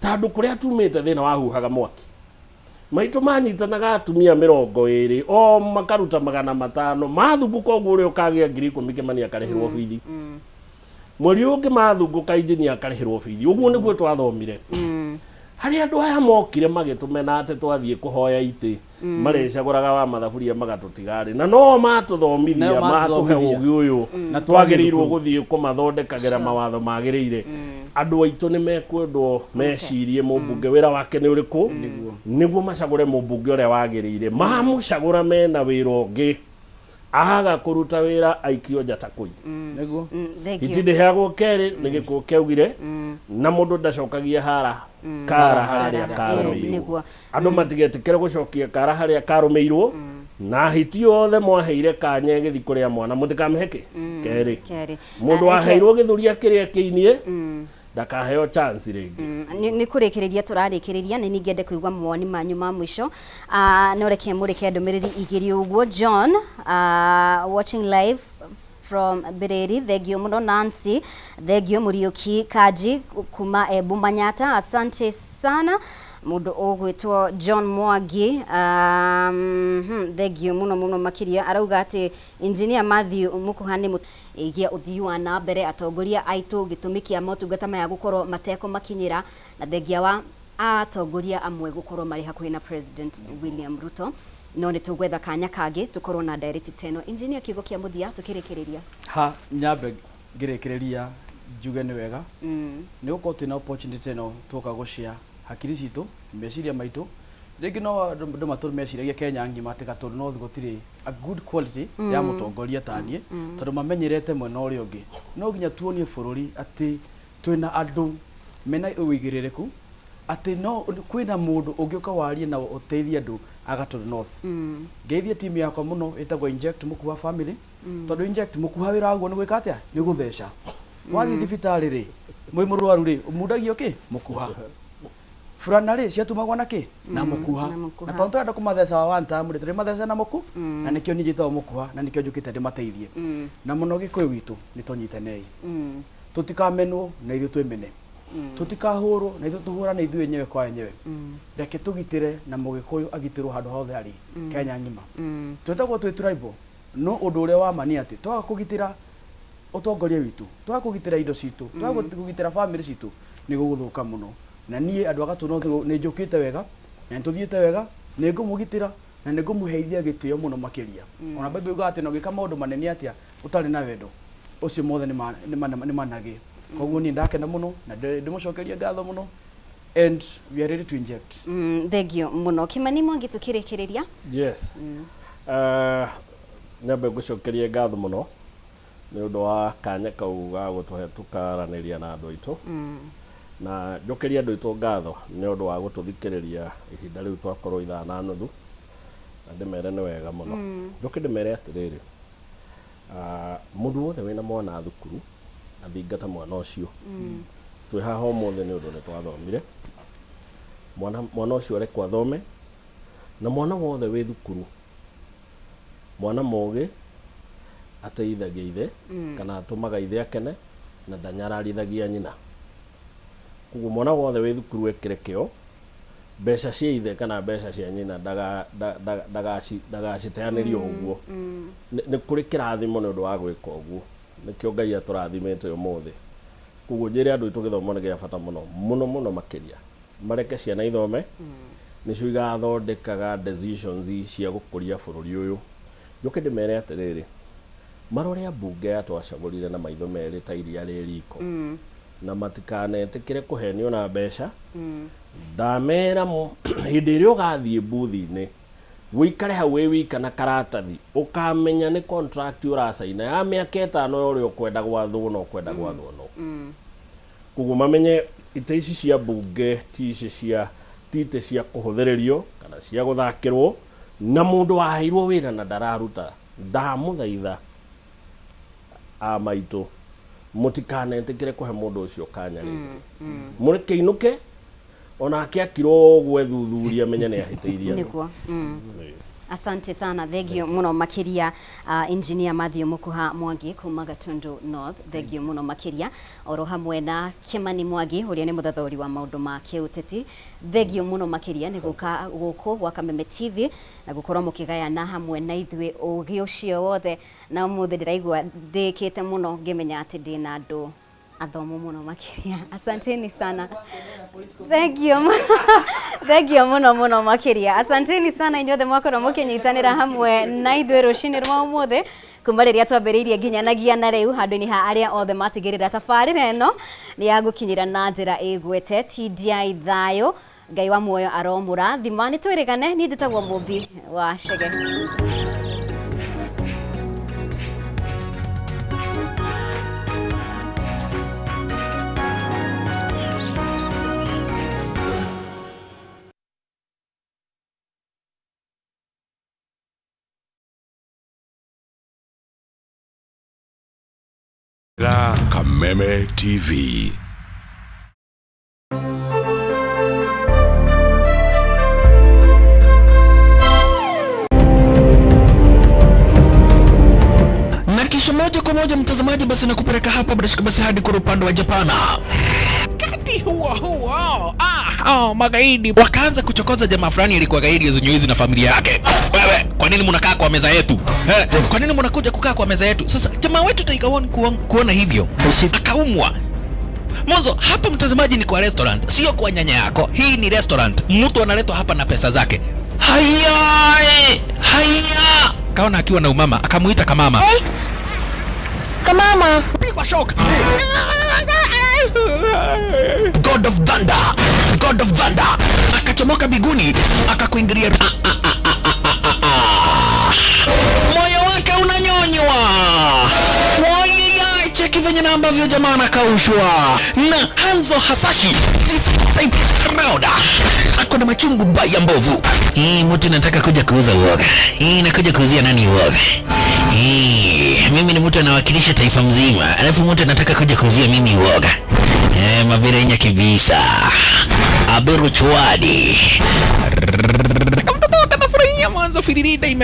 tondũ kũrĩa tumĩte thĩna wahuhaga mwaki maitũ manyitanaga atumia 20 o makaruta 500 mathungũka ũguo ũrĩa ũkagĩa 10,000 Kĩmani akarĩhĩrwo bithi mweri ũngĩ mathungũka injinia akarĩhĩrwo bithi ũguo nĩguo twathomire harĩa andũ aya mokire magĩtũmena atĩ twathiĩ kũhoya itĩ marĩcagũraga wa mathaburia magatũtigarĩ na no matũthomithia matũhe ũgĩ ũyũ twagĩrĩirwo gũthiĩ kũmathondekagĩra mawatho magĩrĩire andũ aitũ nĩ mekwendwo mecirie mũmbunge wĩra wake nĩ ũrĩkũ nĩguo macagũre mũmbunge ũrĩa wagĩrĩire mamũcagũra mena wĩra ũngĩ aga kũruta wĩra aikio njata kũi niguo itindĩheagwo kerĩ nĩ gĩkuũ kĩaugire na mũndũ ndacokagia kara harĩa karũmĩirwo andũ matigetĩkĩre gũcokia kara harĩa karũmĩirwo na hiti othe mwaheire kanya gĩthi kũrĩa mwana mũtikamĩheke kerĩ mũndũ waheirwo gĩthũria kĩrĩa kĩinie ndakaheo chance rĩngĩ nĩ kũrĩkĩrĩria tũrarĩkĩrĩria nĩ ningĩende kũigua mawoni manyu ma mũico no reke mũreke ndũmĩrĩri igĩrĩ ũguo John watching live from Bereri thengio mũno Nancy thengio Mũriũki Kaji kuma Embu Manyata asante sana mũndũ ũgwĩtwo John Mwangi thengio mũno makĩria arauga atĩ engineer Matthew Mũkuha nĩ ĩgia ũthii wa na mbere atongoria aitũ gĩtũmi kĩa motungata maya gũkorwo mateko makinyĩra na thengia wa atongoria amwe gũkorwo marĩ hakuhĩ na President William Ruto no nĩ tũgwetha kanya kangĩ tũkorwo na direct teno engineer kiugo kĩa mũthia tũkĩrĩkĩrĩria nyambe ngĩrĩkĩrĩria njuge nĩ wega nĩ gũkorwo twĩna opportunity ĩno tũka gũshare hakiri citũ meciria maitũ rĩngĩ no andũ matũrũ meciragia Kenya ngima atĩ gatũrũ no gũtirĩ a good quality ya mũtongoria taniĩ tondũ mamenyerete mwena ũrĩa ũngĩ no nginya tuonie bũrũri atĩ twĩna andũ mena ũigĩrĩrĩku atĩ no kwĩna mũndũ ũngĩũka warie na ũteithie andũ agatũrũ north ngeithie timu yakwa mũno ĩtagwo Inject Mũkuha family tondũ Inject Mũkuha wĩra waguo nĩ gwĩka atĩa nĩ gũtheca wathiĩ thibitarĩ rĩ mwĩ mũrwaru rĩ ũmundagio kĩ Mũkuha furana rĩ ciatumagwo na kĩ na Mũkuha na tondũ twenda kũmatheca wa one time tũrĩ matheca na mũku na nĩkĩo nĩnjĩtagwo Mũkuha na nĩkĩo njũkĩte ndĩmateithie na mũno Gĩkũyũ witũ nĩ tũnyitanei tũtikamenwo na ithuĩ twĩmene tutikahũrwo na ithuĩ tũhũrane ithuĩ enyewe kwa enyewe reke tũgitĩre na Mũgĩkũyũ agitĩrwo handũ hothe arĩ Kenya ng'ima twĩtagwo twĩ tribal no ũndũ ũrĩa wa mani atĩ twaga kũgitĩra ũtongoria witũ twaga kũgitĩra indo citũ twaga kũgitĩra family citũ nĩ gũgũthũka mũno na niĩ andũ agatũno nĩ njũkĩte wega na nĩtũthiĩte wega nĩ ngũmũgitĩra na nĩ ngũmũheithia gĩtĩo mũno makĩria ona Bible yuga atĩ no gĩka maũndũ manene atĩa ũtarĩ na wendo ũcio mothe nĩ managĩ koguo niĩ ndakena mũno na ndĩmũcokeria ngatho mũno and we are ready to inject thengio mũno Kĩmani Mwangi tũkĩrĩkĩrĩria yes nyambe ngũcokeria ngatho mũno nĩ ũndũ wa kanya kau ga gũtũhe tũkaranĩria na andũ aitũ na njokeria andu itu ngatho ni undu wa gututhikiriria ihinda riu twakorwo 5:30 na ndimere ni wega muno njoke ndimere atiriri mundu wothe wina mwana thukuru athingata mwana ucio twi haha umuthi ni undu ni twathomire mwana ucio arekwa thome na mwana wothe wi thukuru mwana moge ateithagia ithe kana atumaga ithe akene na ndanyararithagia nyina kuguo mwana wothe wi thukuru ekire kio mbeca cia ithe kana mbeca cia nyina ndagaciteanirio uguo ni kuri kirathimo ni undu wa gwika uguo nikio Ngai aturathimite umuthi kuguo njire andu itu githomo ni gia bata muno makiria mareke ciana ithome nicio igathondekaga decisions cia gukuria bururi uyu njuke ndimere atiriri marore bunge yatwacagurire na maitho meri ta iria ririko na matikanetikire kuhenio na mbeca ndamera hindi iri ugathie booth-ini wikare hau wika na karatathi ukamenya ni contract urasaina ya miaka 5 uri ukwenda gwathwo no kwenda gwathwo no kuguo mamenye ite ici cia bunge tite cia kuhuthiririo kana cia guthakirwo na mundu waheirwo wira na ndararuta ndamuthaitha amaitu mutikanentikire kuhe mundu ucio kanya ringi mureke inuke onake akirwo gwethuthuria menye ni ahiteirie nikuo asante sana thegio muno makiria engineer Mathew Mukuha Mwangi kuma Gatundu North thegio muno makiria oro hamwe na Kimani Mwangi uria ni muthathori wa maundu ma kiuteti thegio muno makiria ni guka guku gwa Kameme TV na gukorwo mukigayana hamwe na ithwe ugi ucio wothe na muthe ndiraigua ndikite muno ngimenya ati ndina andu athomo muno makiria asanteni sana thegio muno makiria asanteni sana inyothe mwakorwo mukinyitanira hamwe na ithwe rucini rwa umuthe kuma riria twambiriirie nginyanagia na riu handu-ini ha aria othe matigirira tabarira eno ni ya gukinyira na njira igwete TDI thayo Ngai wa muoyo aromura thimani twirigane ni nditagwo Mubi wa Chege. Kameme TV. Na kisha moja kwa moja mtazamaji, basi nakupeleka hapa basi hadi kwa upande wa Japana. Kati huo magaidi wakaanza kuchokoza jamaa fulani alikuwa gaidi ya Zunyuizi na familia yake. Wewe, kwa nini mnakaa kwa meza yetu? Kwa nini mnakuja kukaa kwa meza yetu? Sasa jamaa wetu Taigawon kuona hivyo akaumwa. Mwanzo hapa mtazamaji ni kwa restaurant, sio kwa nyanya yako. Hii ni restaurant. Mtu analetwa hapa na pesa zake. Haya. Kaona akiwa na umama, akamuita kamama. Hey. Kamama, pigwa shock. God of Thunder akachomoka biguni akakuingilia moyo wake unanyonywa. Cheki venye na ambavyo jamaa anakaushwa na Hanzo Hasashi ako na machungu baya mbovu. Mtu nataka kuja kuuza uoga. Nakuja kuuzia nani uoga? Mimi ni mtu anawakilisha taifa mzima, alafu mtu anataka kuja kuuzia mimi uoga. Mabirenya kibisa Aberu Chwadi. Kama mtoto anafurahia mwanzo firirida